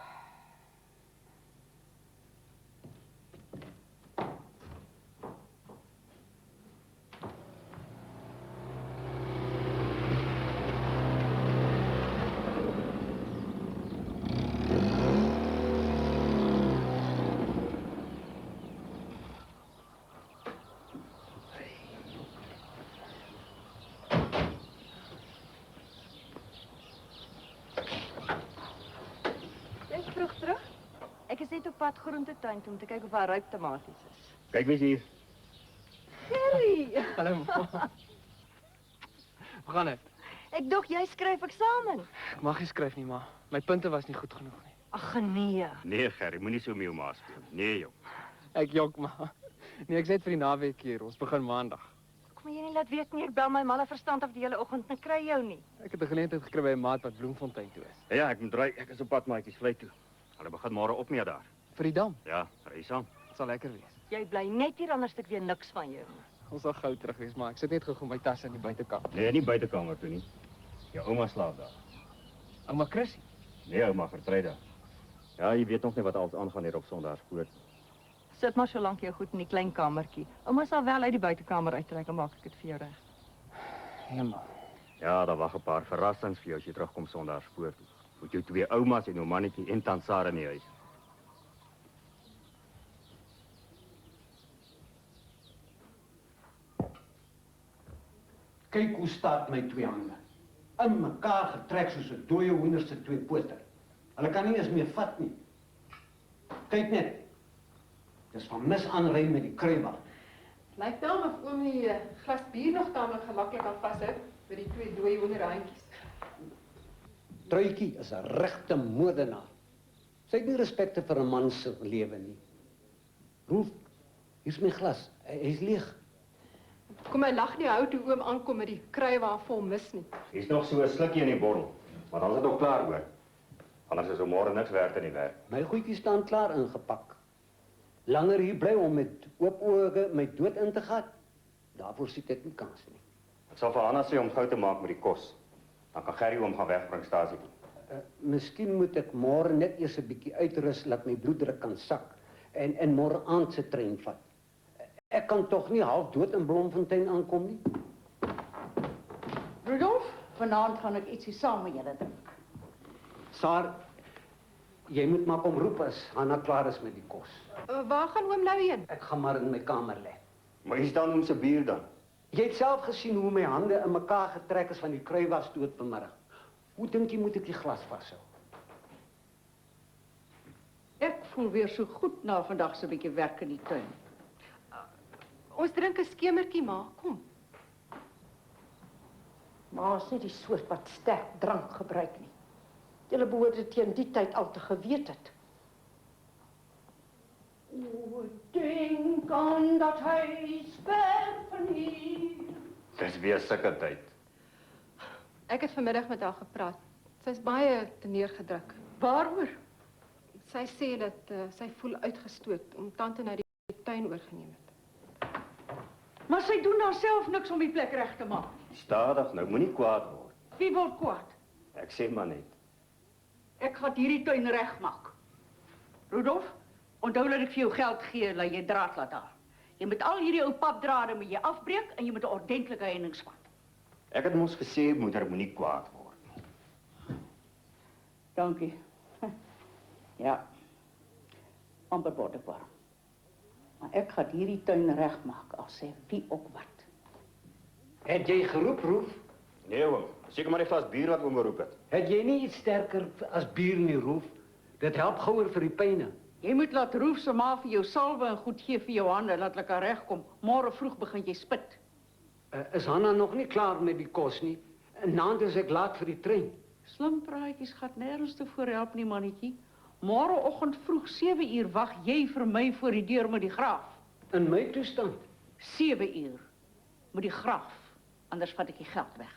Ek is net op pad groentetuin toe om te kyk of daar ryp tomaties is. Kyk wie's hier. Gerry! Hallo ma. Hoe gaan dit? Ek dog jy skryf eksamen. Ek mag nie skryf nie, ma. My punte was nie goed genoeg nie. Ag nee. Nee, Gerry, moenie so mee ma speel. Nee, jong. Ek jok, ma. Nee, ek's net vir die naweek hier. Ons begin maandag. Kom jy nie laat weet nie, ek bel my malle verstand af die hele oggend en kry jou nie. Ek het 'n geleentheid gekry by 'n maat wat Bloemfontein toe is. Ja, ek moet ry. Ek is op pad maatjies vlei toe. Hulle begin môre op mee daar. Vir die dam? Ja, ry saam. Dit sal lekker wees. Jy bly net hier anders ek weer niks van jou. Ons sal gou terug wees, maar ek sit net gou my tasse in die buitekamer. Nee, nie buitekamer toe nie. Jou ouma slaap daar. Ouma Chrissy? Nee, ouma Gertruida. Ja, jy weet nog nie wat alles aangaan hier op Sondaarspoort. Sit maar so lank jou goed in die klein kamertjie. Ouma sal wel uit die buitekamer uittrek en maak ek dit vir jou reg. Ja, ma. Ja, daar wag 'n paar verrassings vir jou as jy terugkom Sondaarspoort toe. Met jou twee oumas en jou mannetjie en tant Sarah in die huis. Kyk hoe staat my twee hande. In mekaar getrek soos 'n dooie hoender se twee pote. Hulle kan nie eens meer vat nie. Kyk net. Dis van misaanry met die kruiwag. Lyk dan of oom die glas bier nog tamelik gemaklik kan vashou met die twee dooie hoenderhandjies. Truitjie is 'n regte moordenaar. Sy het nie respek vir 'n man se lewe nie. Roef, hier's my glas. Hy's leeg. Kom my lag nie hou toe oom aankom met die kruiwag vol mis nie. Hier's nog so 'n slukkie in die bottel, maar dan is dit nog klaar hoor. Anders is er môre niks werd in die werk. My goedjies staan klaar ingepak. Langer hier bly om met oop oë my dood in te gaan, daarvoor sien ek nie kans nie. Ek sal vir Hanna sê om gou te maak met die kos. Dan kan Gerry hom gaan wegbring stasie toe. Miskien moet ek môre net eers 'n bietjie uitrus, laat my bloeddruk kan sak en môre aand se trein vat. Ek kan tog nie half dood in Bloemfontein aankom nie. Rudolf, vanaand gaan ek ietsie saam met julle drink. Saar, jy moet maar kom roep as Hanna klaar is met die kos. Waar gaan oom nou heen? Ek gaan maar in my kamer lê. Maar hier staan ons se bier dan. Jy het self gesien hoe my hande in mekaar getrek is van die kruiwas dood vanmiddag. Hoe dink jy moet ek die glas vashou? Ek voel weer so goed na vandag se bietjie werk in die tuin. Ons drink 'n skemertjie, ma. Kom. Maar is nie die soort wat sterk drank gebruik nie. Julle behoort dit teen die tyd al te geweet het. O, denk aan dat huis ver van hier. Dis weer sulke tyd. Ek het vanmiddag met haar gepraat. Sy's baie teneergedruk. Waaroor? Sy sê dat sy voel uitgestoot om tante na die tuin oorgeneem het. Maar sy doen haarself niks om die plek reg te maak. Stadig, nou moenie kwaad word. Wie word kwaad? Ek sê maar net. Ek gaan hierdie tuin regmaak. Rudolf, onthou dat ek vir jou geld gee, laat jy draad laat haal. Jy moet al hierdie ou papdrade moet jy afbreek en jy moet 'n ordentlike heining span. Ek het mos gesê moeder moenie kwaad word nie. Dankie. Ja. Amper word ek warm. Maar ek gaan hierdie tuin regmaak, al sê wie ook wat. Het jy geroep, Roef? Nee oom, seker maar die vas bier wat oom geroep het. Het jy nie iets sterker as bier nie, Roef? Dit help gouer vir die pyne. Jy moet laat Roef se ma vir jou salwe en goed gee vir jou hande, laat hulle kan regkom. Môre vroeg begin jy spit. Is Hanna nog nie klaar met die kos nie? Naand is ek laat vir die trein. Slim praatjies gaan nêrens te voorhelp nie, mannetjie. Môreoggend vroeg 7 uur wag jy vir my voor die deur met die graaf. In my toestand? 7 uur met die graaf, anders vat ek die geld weg.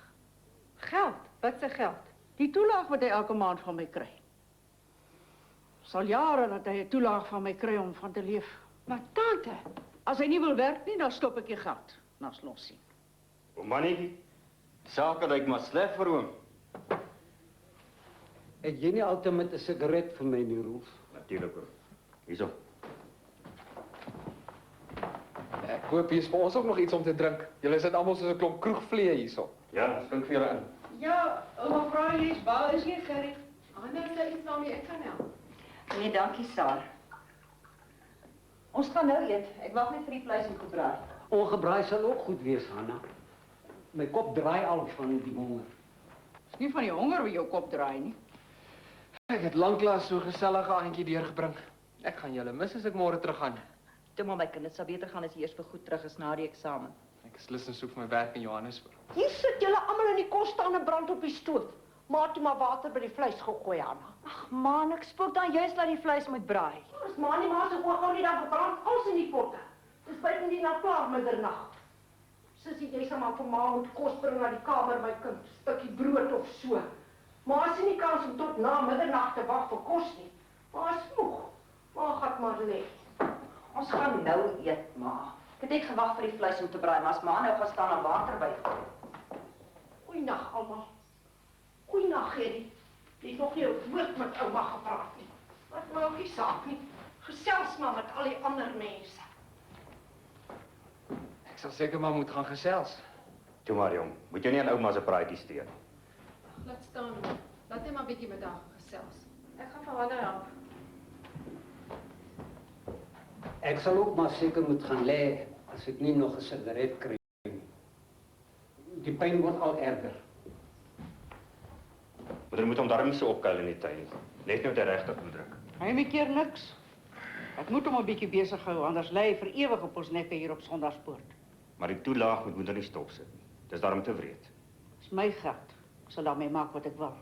Geld? Wat se geld? Die toelaag wat hy elke maand van my kry. Sal jare dat hy 'n toelaag van my kry om van te leef. Maar tante, as hy nie wil werk nie, dan stop ek die geld. Na los sien. O mannetjie, die saak lyk maar sleg vir oom. Het jy nie altyd met 'n sigaret vir my nie, Roef? Natuurlik oom. Hierso. Ek hoop hier is vir ons ook nog iets om te drink. Julle sit almal soos 'n klomp kroegvlee hierso. Ja, skink vir julle in. Ja, ouma Vrylies, waar is jy, Gerry? Hanna sê iets waarmee ek kan help. Nee, dankie, Saar. Ons gaan nou eet. Ek wag net vir die vleis om te braai. Ongebraai sal ook goed wees, Hanna. My kop draai al van die honger. Dis nie van die honger wat jou kop draai nie. Ek het lanklaas so 'n gesellige aandjie deurgebring. Ek gaan julle mis as ek môre terug gaan. Toe maar my kind, dit sal beter gaan as jy eers vir goed terug is na die eksamen. Ek is lus en soek vir my werk in Johannesburg. Hier sit julle almal in die kos staan en brand op die stoof. Maar toe maar water by die vleis gegooi, Hanna. Ag man, ek spook dan juist dat die vleis moet braai. As maar nie maar se oog hou nie, dan verbrand alles in die potte. Dis buiten die na klaar middernag. Sussie, jy sal maar vir ma moet kos bring na die kamer, my kind. Stukkie brood of so. Maar as jy nie kans om tot na middernag te wag vir kos nie. Maar is moeg. Maar gaan maar lê. Ons gaan nou eet, ma. Ek het net gewag vir die vleis om te braai, maar as ma nou gaan staan en water bygooi. Goeienaand almal. Goeienaand, Gerry. Jy het nog nie 'n woord met ouma gepraat nie. Wat maak die saak nie? Gesels maar met al die ander mense. Ek sal seker maar moet gaan gesels. Toe maar jong, moet jy nie aan ouma se praatjies steur. Laat staan. Laat net maar 'n bietjie met haar gesels. Ek gaan vir Hanna help. Ek sal ook maar seker moet gaan lê as ek nie nog 'n sigaret kry nie. Die pyn word al erger. Moeder moet hom darm so opkuil in die tuin. Net nou die regte bloeddruk. Hy maak keer niks. Ek moet hom 'n bietjie besig hou, anders lê hy vir ewig op ons nekke hier op Sondagspoort. Maar die toelaag moet moeder nie stop sit nie. Dis daarom te wreed. Dis my geld. Ek sal daarmee maak wat ek wil.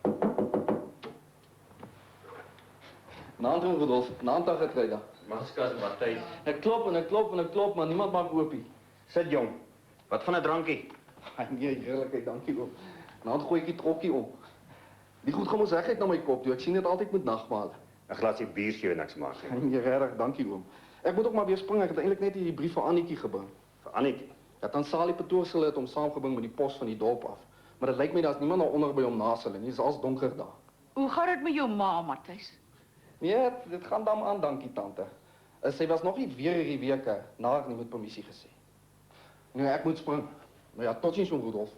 Naand Rudolf, naand dag gekry. Maskas en Matthys. Ek klop en ek klop en ek klop, maar niemand maak oopie. Sit jong. Wat van 'n drankie? Ai nee, heerlikheid, dankie oom. Naand gooi ek die trokkie om. Die goed gaan ons regheid na my kop toe. Ek sien dit altyd met nagmale. 'n glasie bier gee en niks maak nie. Nee, regtig, dankie oom. Ek moet ook maar weer spring. Ek het eintlik net hierdie brief vir Annetjie gebring. Vir Annetjie? Ja, dan Salie Petorsel het hom saamgebring met die pos van die dorp af. Maar dit lyk my daar's niemand daaronder by hom naas hulle nie. Dit is als donker daar. Hoe gaan dit met jou ma, Matthys? Nee, dit gaan dan aan, dankie tante. Sy was nog nie weer hierdie week na haar nie met permissie gesê. Nee, ek moet spring. Maar ja, totsiens oom Rudolf.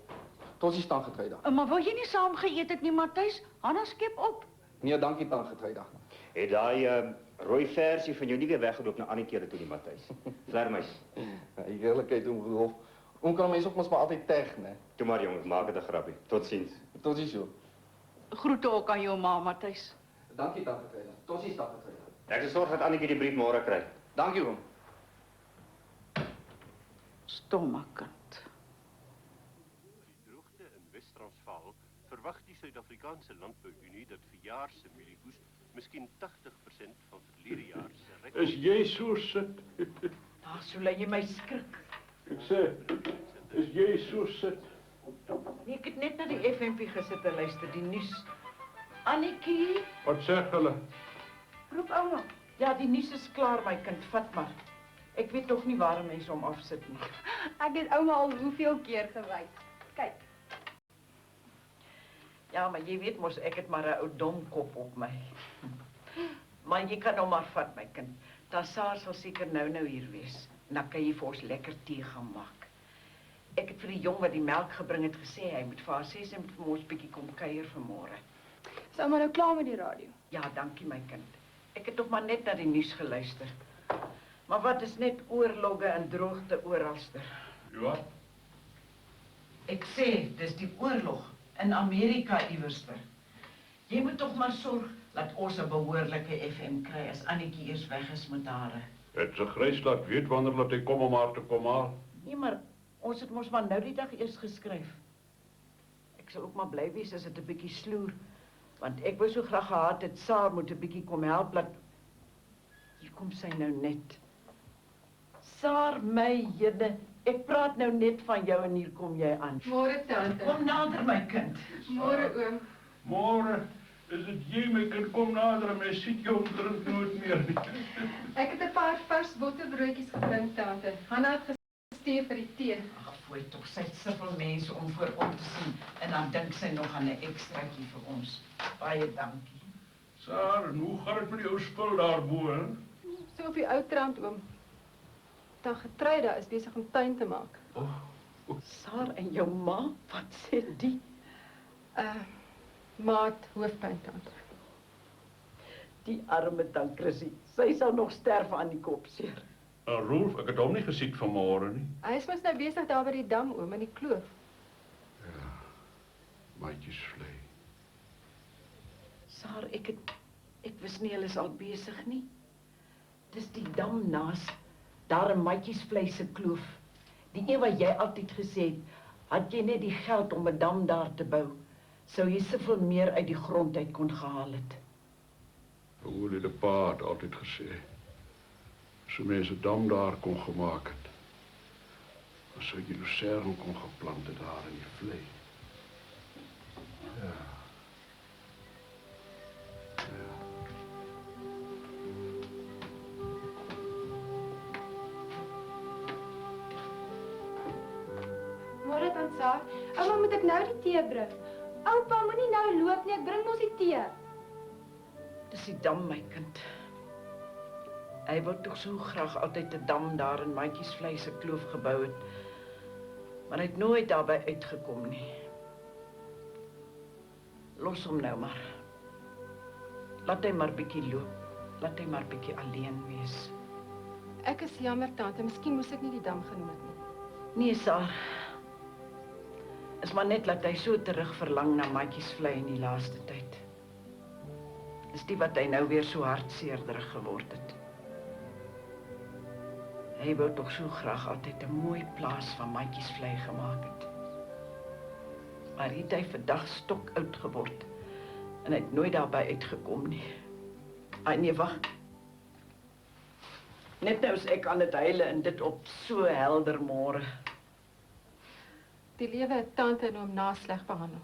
Totsiens dan Getreida. Maar wou jy nie saam geëet het nie, Matthys? Hanna skep op. Nee, dankie dan Getreida. Het daai rooi versie van jou nie weer weggeloop na ander kere toe die Matthys. Vlermuis. Ja, eerlikheid oom Rudolf. Oom kan mense ook mos maar altyd teg, né? Toe maar jongens, maak dit 'n grappie. Totsiens. Totsiens oom. Groete ook aan jou ma, Matthys. Dankie dan Getreida. Totsiens dan Getreida. Ek sal sorg dat Annetjie die brief môre kry. Dankie oom. Stomme kind. Droogte in Wes-Transvaal verwag die Suid-Afrikaanse Landbouunie dat vir jaar se mielieoes miskien 80% van verlede jaar se Is jy so sit? Daar sou jy my skrik. Ek sê, is jy so sit? Nee, ek het net na die FNP gesit en luister die nuus. Annetjie, Wat sê hulle? roep ouma. Ja, die nuus is klaar, my kind, vat maar. Ek weet tog nie waarom mense hom afsit nie. Ek het ouma al hoeveel keer gewys. Kyk. Ja, maar jy weet mos, ek het maar 'n ou dom kop op my. Maar jy kan hom maar vat, my kind. Tassaar sal seker nou hier wees. En dan kan jy vir ons lekker tee gaan maak. Ek het vir die jong wat die melk gebring het gesê, hy moet vir haar sê sy moet vir ons bietjie kom kuier vanmôre. Is ouma nou klaar met die radio? Ja, dankie my kind. Ek het nog maar net na die nuus geluister. Maar wat is net oorlogge en droogte oralster? Ja. Ek sê, dis die oorlog in Amerika iewerster. Jy moet tog maar sorg dat ons 'n behoorlike FM kry as Annetjie eers weg is met hare. Het sy grys laat weet wanneer laat hy kom om haar te kom haal? Nee, maar ons het mos maar nou die dag eers geskryf. Ek sal ook maar bly wees as dit 'n bietjie sloer, want ek wou so graag gehad het Saar moet 'n bietjie kom help dat hier kom sy nou net. Saar, my jene, ek praat nou net van jou en hier kom jy aan. Môre tante. Kom nader my kind. Môre oom. Môre, is dit jy my kind kom nader en my siet jou drink nooit meer nie. Ek het 'n paar vars botterbroodjies gebring tante. Hanna het gestuur vir die tee. Ag, fooi tog, sy het soveel mense om voor om te sien en dan dink sy nog aan 'n ekstraatjie vir ons. Baie dankie. Saar, en hoe gaan dit met die ou spul daarbo, hè? So op die ou trant oom. Dan Getreida is besig om tuin te maak. Saar en jou ma, wat sê die? Maat hoofpyn tante. Die arme tank Chrissy, sy sal nog sterf aan die kopseer. Rolf, ek het hom nie gesiek vanmôre nie. Hy is mos nou besig daar by die dam oom in die kloof. Maatjies vlei. Saar, ek wist nie hulle is al besig nie. Dis die dam naas, daar in Maatjiesvlei se kloof. Die een wat jy altyd gesê het, had jy net die geld om 'n dam daar te bou, sou jy soveel meer uit die grond uit kon gehaal het. Olie de Pa het altyd gesê, as 'n mens 'n dam daar kon gemaak het, dan sou jy lucerne kon geplant het daar in die vlei. Ja. Môre dan Saar. Ouma, moet ek nou die tee bring? Oupa, moenie nou loop nie, ek bring mos die tee. Dis die dam, my kind. Hy wou tog so graag altyd 'n dam daar in Maatjiesvlei se kloof gebou het, maar hy het nooit daarby uitgekom nie. Los hom nou maar. Laat hy maar bietjie loop. Laat hy maar bietjie alleen wees. Ek is jammer tante, miskien moes ek nie die dam genoem het nie. Nee, Saar. Is maar net dat hy so terug verlang na Maatjiesvlei in die laaste tyd. Dis die wat hy nou weer so hartseerderig geword het. Hy wou tog so graag altyd 'n mooi plaas van Maatjiesvlei gemaak het. Maar het hy vandag stok oud geword en hy het nooit daarby uitgekom nie. Nee, wag. Net nou is ek aan het huile en dit op so helder môre. Die lewe het tante en oom na sleg behandel.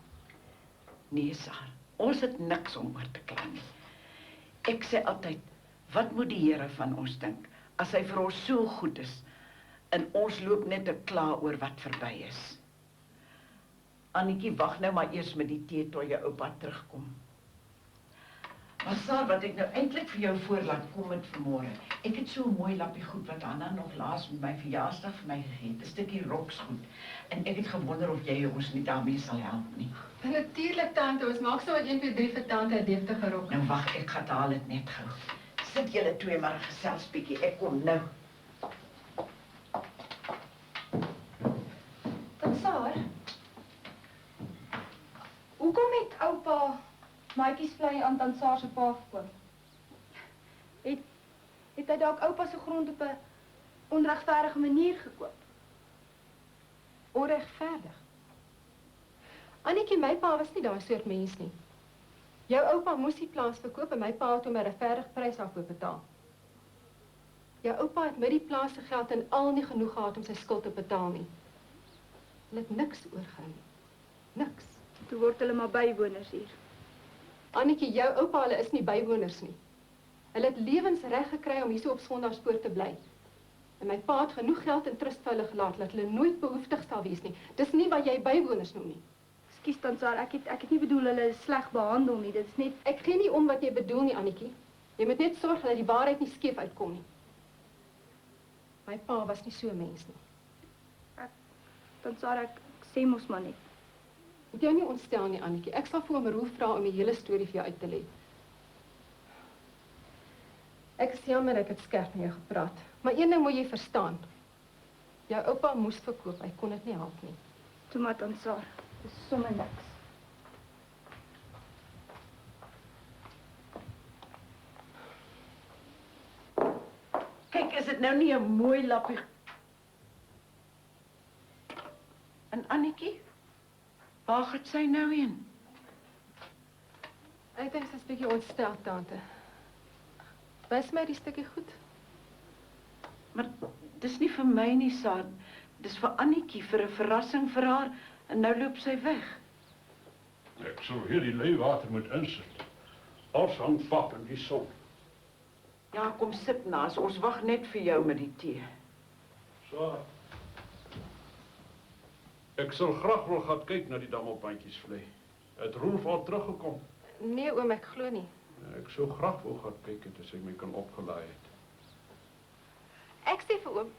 Nee, Saar. Ons het niks om oor te kla nie. Ek sê altyd, wat moet die Here van ons dink as hy vir ons so goed is en ons loop net te kla oor wat verby is. Annetjie, wag nou maar eers met die tee tot jou oupa terugkom. Maar Saar, wat ek nou eintlik vir jou voorlaat kom het vanmôre. Ek het so 'n mooi lappie goed wat Hanna nog laas met my verjaarsdag vir my gegee het, 'n stukkie roksgoed. En ek het gewonder of jy ons nie daarmee sal help nie. Natuurlik, tante, ons maak so wat 1, 2, 3 vir tante 'n deftige rok. Nou wag, ek gaan haal dit net gou. Sit julle twee maar gesels bietjie, ek kom nou. Tant Saar, hoekom het oupa maatjiesvlei aan Tant Saar se pa verkoop? Het hy dalk oupa se grond op 'n onregverdige manier gekoop? Onregverdig? Annetjie, my pa was nie daai soort mens nie. Jou oupa moes die plaas verkoop en my pa het hom 'n regverdige prys daarvoor betaal. Jou oupa het met die plaas se geld en al nie genoeg gehad om sy skuld te betaal nie. Hulle het niks oorgehou nie. Niks. Toe word hulle maar bywoners hier. Annetjie, jou oupa, hulle is nie bywoners nie. Hulle het lewensreg gekry om hier so op Sondagspoort te bly. En my pa het genoeg geld in trust vir hulle gelaat dat hulle nooit behoeftig sal wees nie. Dis nie wat jy bywoners noem nie. Ekskuus Tant Saar, ek het nie bedoel hulle is sleg behandel nie. Dit is net ek gee nie om wat jy bedoel nie, Annetjie. Jy moet net sorg dat die waarheid nie skeef uitkom nie. My pa was nie so 'n mens nie. Tant Saar, ek sê mos maar net. Moet jou nie ontstel nie, Annetjie. Ek sal vir oom Roel vra om die hele storie vir jou uit te lê. Ek is jammer ek het skerp met jou gepraat. Maar een ding moet jy verstaan. Jou oupa moes verkoop, hy kon dit nie help nie. Toe maar Tant Saar, dis sommer niks. Kyk, is dit nou nie 'n mooi lappie? En Annetjie, waar gaan sy nou heen? Ek dink sy's 'n bietjie ontstel, tante. Wys my die stukkie goed. Maar dis nie vir my nie, Saar. Dis vir Annetjie, vir 'n verrassing vir haar. En nou loop sy weg. Ek sal hier die leiwater moet insit. Als hang pap in die son. Ja, kom sit naas. Ons wag net vir jou met die tee. So. Ek sal graag wil gaan kyk na die dam op Mandjiesvlei. Het Rolf al teruggekom? Nee, oom, ek glo nie. Ek sou graag wil gaan kyk het as hy my kan opgelaai het. Ek sê vir oom,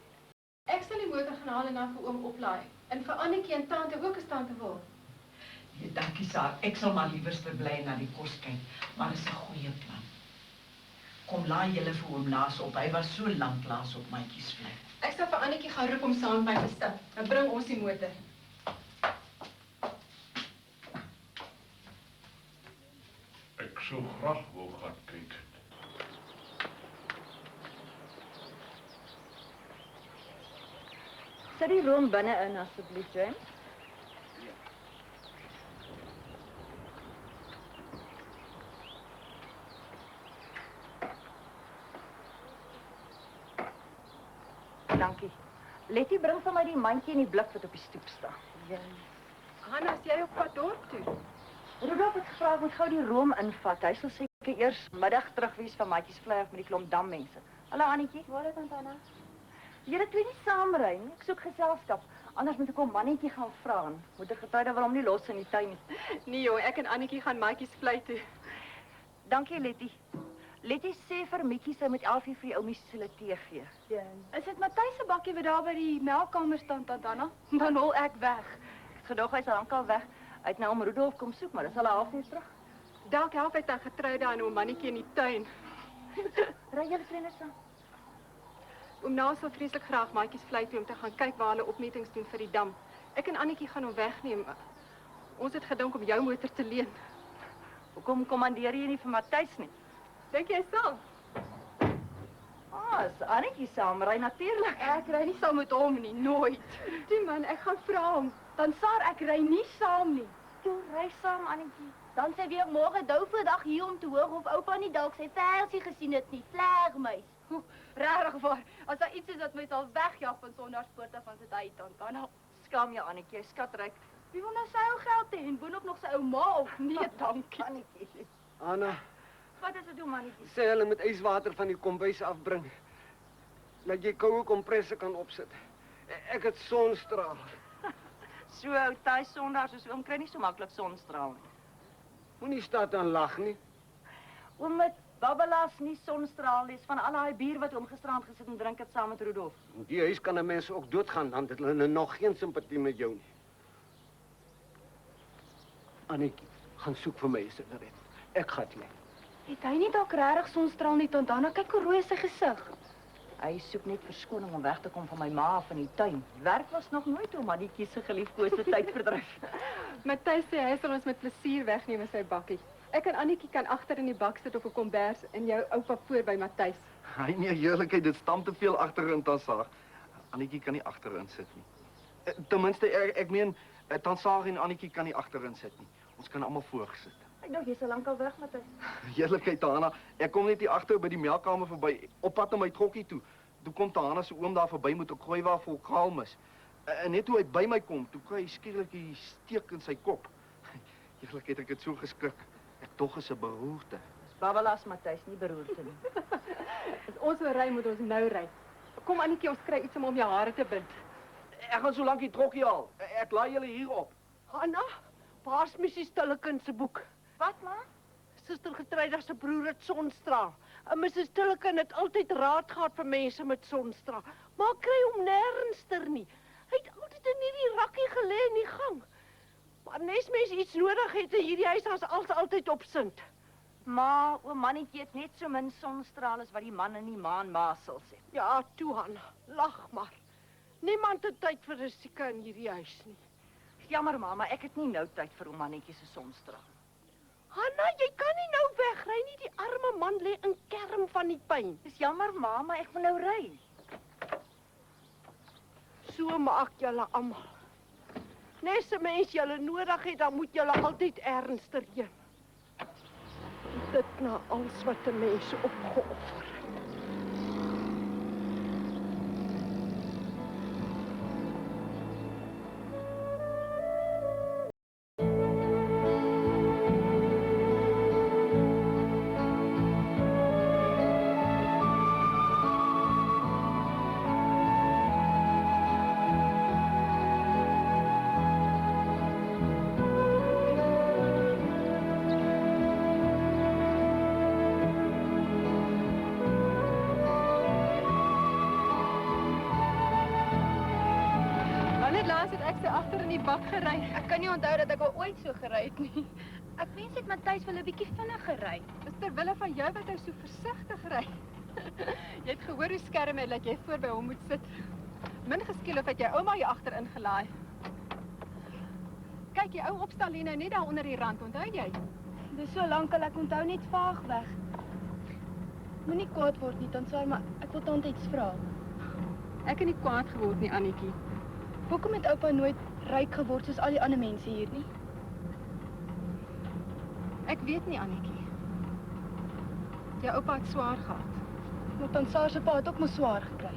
ek sal die motor gaan haal en dan vir oom oplaai. En vir Annetjie en tante ook as tante wil. Ja, dankie, Saar. Ek sal maar liewers verbly en na die kos kyk. Maar dis 'n goeie plan. Kom laai julle vir oom Laas op. Hy was so lank laas op Mandjiesvlei. Ek sal vir Annetjie gaan roep om saam met my te stap. Dan bring ons die motor. Ek sou graag wil gaan kyk. Sit die room binne in asseblief, James. Dankie. Letty, bring vir my die mandjie en die blik wat op die stoep staan. Ja. Hanna, is jy op pad dorp toe? Rudolf het gevra ek moet gou die room invat. Hy sal seker eers middag terug wees van Mandjiesvlei af met die klomp dammense. Hallo Annetjie. Waar is Anna? Julle twee nie saamry nie. Ek soek geselskap. Anders moet ek hom mannetjie gaan vra. Moet ek getuie wil hom nie los in die tuin nie. Nee joh, ek en Annetjie gaan Mandjiesvlei toe. Dankie Letty. Letty sê vir Mikkie sy moet 11:00 vir die oumies hulle tee gee. Ja. Is dit Matthys se bakkie wat daar by die melkkamer staan, Tant Anna? Dan hol ek weg. Ek het gedog hy's al lankal weg. Hy het nou om Rudolf kom soek, maar dis al 1/2 terug. Dalk help hy dan getroude aan 'n mannetjie in die tuin. Ry julle vriende saam? Oom Naas sal vreeslik graag Mandjiesvlei toe om te gaan kyk waar hulle opmetings doen vir die dam. Ek en Annetjie gaan hom wegneem. Ons het gedink om jou motor te leen. Hoekom kommandeer jy nie vir Matthys nie? Dink jy sal? As Annetjie saam ry natuurlik. Ek ry nie saam met hom nie, nooit. Toe man, ek gaan vra hom. Dan Saar, ek ry nie saam nie. Toe ry saam Annetjie. Dan sê weer môre Douverdag hier om te hoor of oupa nie dalk sy versie gesien het nie. Vlegmeis. Regtig waar. As daar iets is wat my sal wegjaag van Sondagspoort af van sy tyd, dan Skaam jou Annetjie, skatryk. Wie wil nou sy ou geld hê en boonop nog sy ou ma op? Nee, dankie. Annetjie. Anna, Wat is dit doen, mannetjie? sê hulle moet yswater van die kombuis afbring. Dat jy koue kompresse kan opsit. Ek het sonstraal. So ou tuis Sondag soos oom kry nie so maklik sonstraal nie. Moenie staan en lag nie. Oom met babbelas nie sonstraal nie, is van al daai bier wat oom gisterand gesit en drink het saam met Rudolf. In die huis kan 'n mens ook doodgaan, dan het hulle nog geen simpatie met jou nie. Annetjie, gaan soek vir my 'n sigaret. Ek gaan dit. Het hy nie dalk regtig sonstraal nie, tant Anna? Kyk hoe rooi is sy gesig. Hy soek net verskoning om weg te kom van my ma af in die tuin. Werk was nog nooit om Annetjie se geliefkoeste tydverdryf. Matthys sê hy sal ons met plesier wegneem in sy bakkie. Ek en Annetjie kan agter in die bak sit op 'n kombers en jou oupa voor by Matthys. Hy nee, heerlikheid, dit stam te veel agterin Tansaag. Annetjie kan nie agterin sit nie. Ten minste ek meen Tansaag en Annetjie kan nie agterin sit nie. Ons kan almal voorgesit. Ek dink jy's al lankal weg, Matthys. Heerlikheid, Tana. Ek kom net hier agter by die melkkamer verby, op pad na my trokkie toe. Toe kom Tana se oom daar verby met 'n kruiwa vol kraalmis. En net toe hy by my kom, toe kry hy skielik 'n steek in sy kop. Heerlikheid, ek het so geskrik. Ek tog is 'n beroerte. Dis babbelas Matthys, nie beroerte nie. As ons wil ry, moet ons nou ry. Kom Annetjie, ons kry iets om jou hare te bind. Ek gaan so lank die trokkie haal. Ek laai julle hier op. Hanna, paas Missie Stillekind se boek. Wat, ma? Suster Getreida se broer het sonstraal. En Mrs. Stillekind het altyd raad gehad vir mense met sonstraal, maar kry hom nêrens nie. Hy het altyd in hierdie rakkie gelê in die gang. Maar nes mense iets nodig het in hierdie huis, as altyd op Sint. Ma, oom Mannetjie het net so min sonstraal as wat die man in die maan masels het. Ja, toe Hanna, lag maar. Niemand het tyd vir 'n sieke in hierdie huis nie. Jammer, ma, maar ek het nie nou tyd vir oom Mannetjie se sonstraal. Hanna, jy kan nie nou wegry nie. Die arme man lê in kerm van die pyn. Dis jammer, ma, maar ek moet nou ry. So maak julle almal. Nes 'n mens julle nodig het, dan moet julle altyd ernstig heen. Dit na alles wat 'n mens opgeoffer. Ek kan nie onthou dat ek al ooit so gery het nie. Ek wens ek Matthys wil 'n bietjie vinnig gery. Dis ter wille van jou wat hy so versigtig ry. Jy het gehoor hoe skerm hy dat jy voor by hom moet sit. Min geskeel of het jy ouma hier agter ingelaai. Kyk, jy ou opstal lê nou net daar onder die rand, onthou jy? Dis so lank al ek onthou net vaag weg. Moenie kwaad word nie, Tansaar, maar ek wil tante iets vra. Ek het nie kwaad geword nie, Annetjie. Hoekom het oupa nooit ryk geword soos al die ander mense hier nie? Ek weet nie, Annetjie. Jou oupa het swaar gehad. Maar Tansaar se pa het ook mos swaar gekry.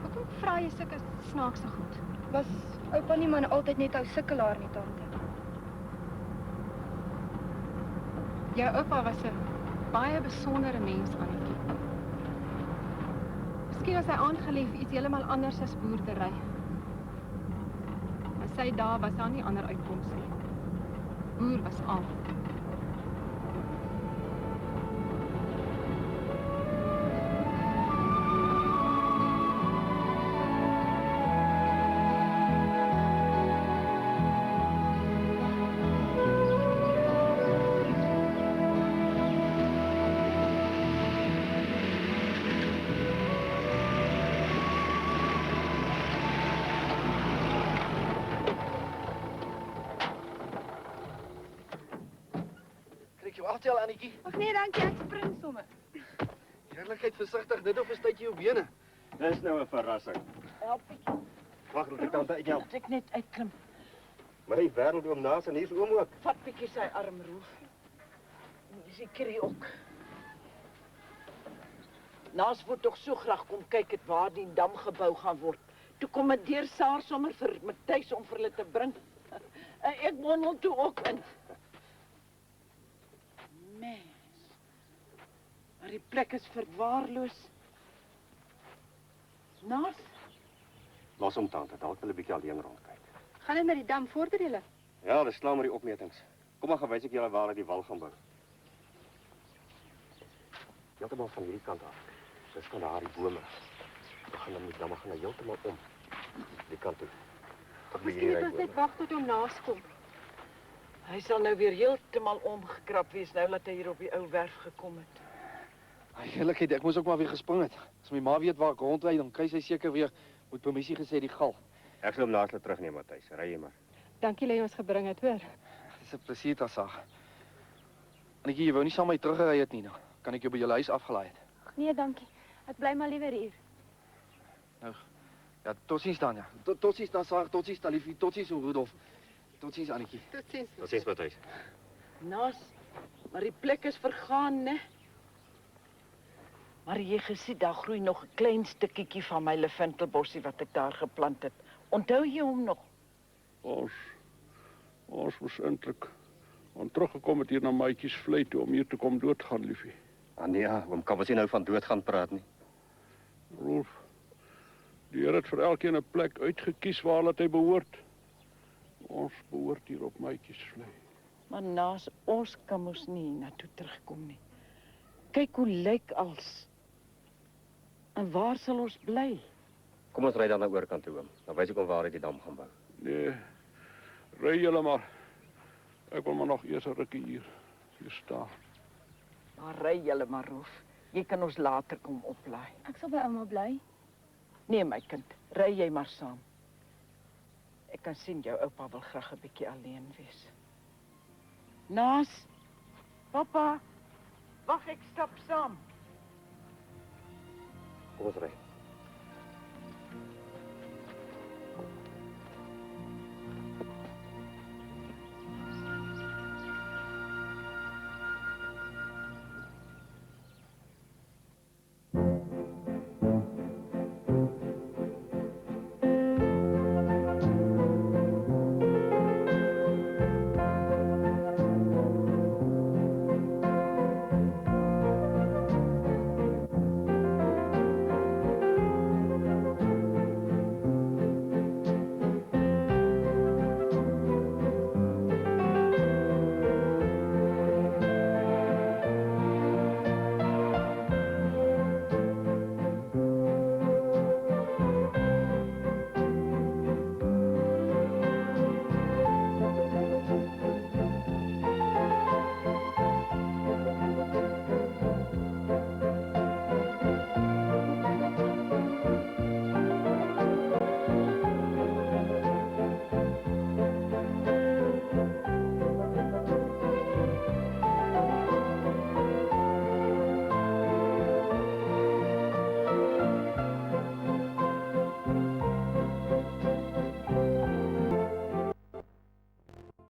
Hoekom vra jy sulke snaakse goed? Was oupa nie maar altyd net ou sukkelaar nie, tante? Jou oupa was 'n baie besondere mens, Annetjie. Miskien was hy aangeleef iets heeltemal anders as boerdery. En sy dae was daar nie ander uitkoms nie. Boer was al. Aftel, Annetjie. Ag nee, dankie, ek spring sommer. Heerlikheid, versigtig, dit of 'n tydjie op bene. Dis nou 'n verrassing. Help ek. Wag, dat ek tante uithelp. Laat ek net uitklim. Maar die wêreld oom naas en hier's oom ook. Vat bietjie sy arm, Roel. Dis die krie ook. Naas word tog so graag kom kyk het waar die dam gebou gaan word. Toe kom dit deur Saar sommer vir Matthys om vir hulle te bring. En ek wondel toe ook in. Mens. Maar die plek is verwaarloos. Naas? Los hom tante, dalk wil 'n bietjie alleen rondkyk. Gaan net na die dam vorder julle. Ja, dis klaar met die opmetings. Kom maar gewys ek julle waar die wal gaan bou. Heeltemal van hierdie kant af. Dis van daar die bome. Dan gaan die dam gaan heeltemal om. Die kant toe. Miskien moet ons net wag tot hom naas kom. Hy sal nou weer heeltemal omgekrap wees nou dat hy hier op die ou werf gekom het. Eerlikheid, ek moes ook maar weer gespring het. As my ma weet waar ek rondry, dan kry sy seker weer met permissie gesê die gal. Ek sal hom later terugneem, Matthys. Ry jy maar. Dankie dat jy ons gebring het, hoor. Dis 'n plesier, Tassa. Annetjie, jy wou nie saam met my teruggery het nie, nou. Kan ek jou by jou huis afgelaai het? Nee, dankie. Ek bly maar liewer hier. Nou, ja, totsiens dan, ja. Totsiens dan, Saar, totsiens, Talifie, totsiens, Rudolf. Totsiens, Annetjie. Totsiens. Totsiens, Matthys. Naas, maar die plek is vergaan, né? Maar jy gesien, daar groei nog 'n klein stukkietjie van my leventelbossie wat ek daar geplant het. Onthou jy hom nog? Ons moes eintlik teruggekom het hier na Maatjies vlei toe om hier te kom doodgaan, liefie. Ah nee, oom kan ons nie nou van dood gaan praat nie. Rolf, die Here het vir elkeen 'n plek uitgekies waar dat hy behoort. Ons behoort hier op Maatjies vlei. Maar Naas, ons kan mos nie na toe terugkom nie. Kyk hoe lyk als. En waar sal ons bly? Kom ons ry dan na oorkant toe, oom. Dan wys ek hom waar hy die dam gaan bou. Nee, ry julle maar. Ek wil maar nog eers 'n rukkie hier staan. Maar ry julle maar, Rolf. Jy kan ons later kom oplaai. Ek sal by ouma bly. Nee, my kind, ry jy maar saam. Ek kan sien jou oupa wil graag 'n bietjie alleen wees. Naas, pappa, wag, ek stap saam. Kom ons ry.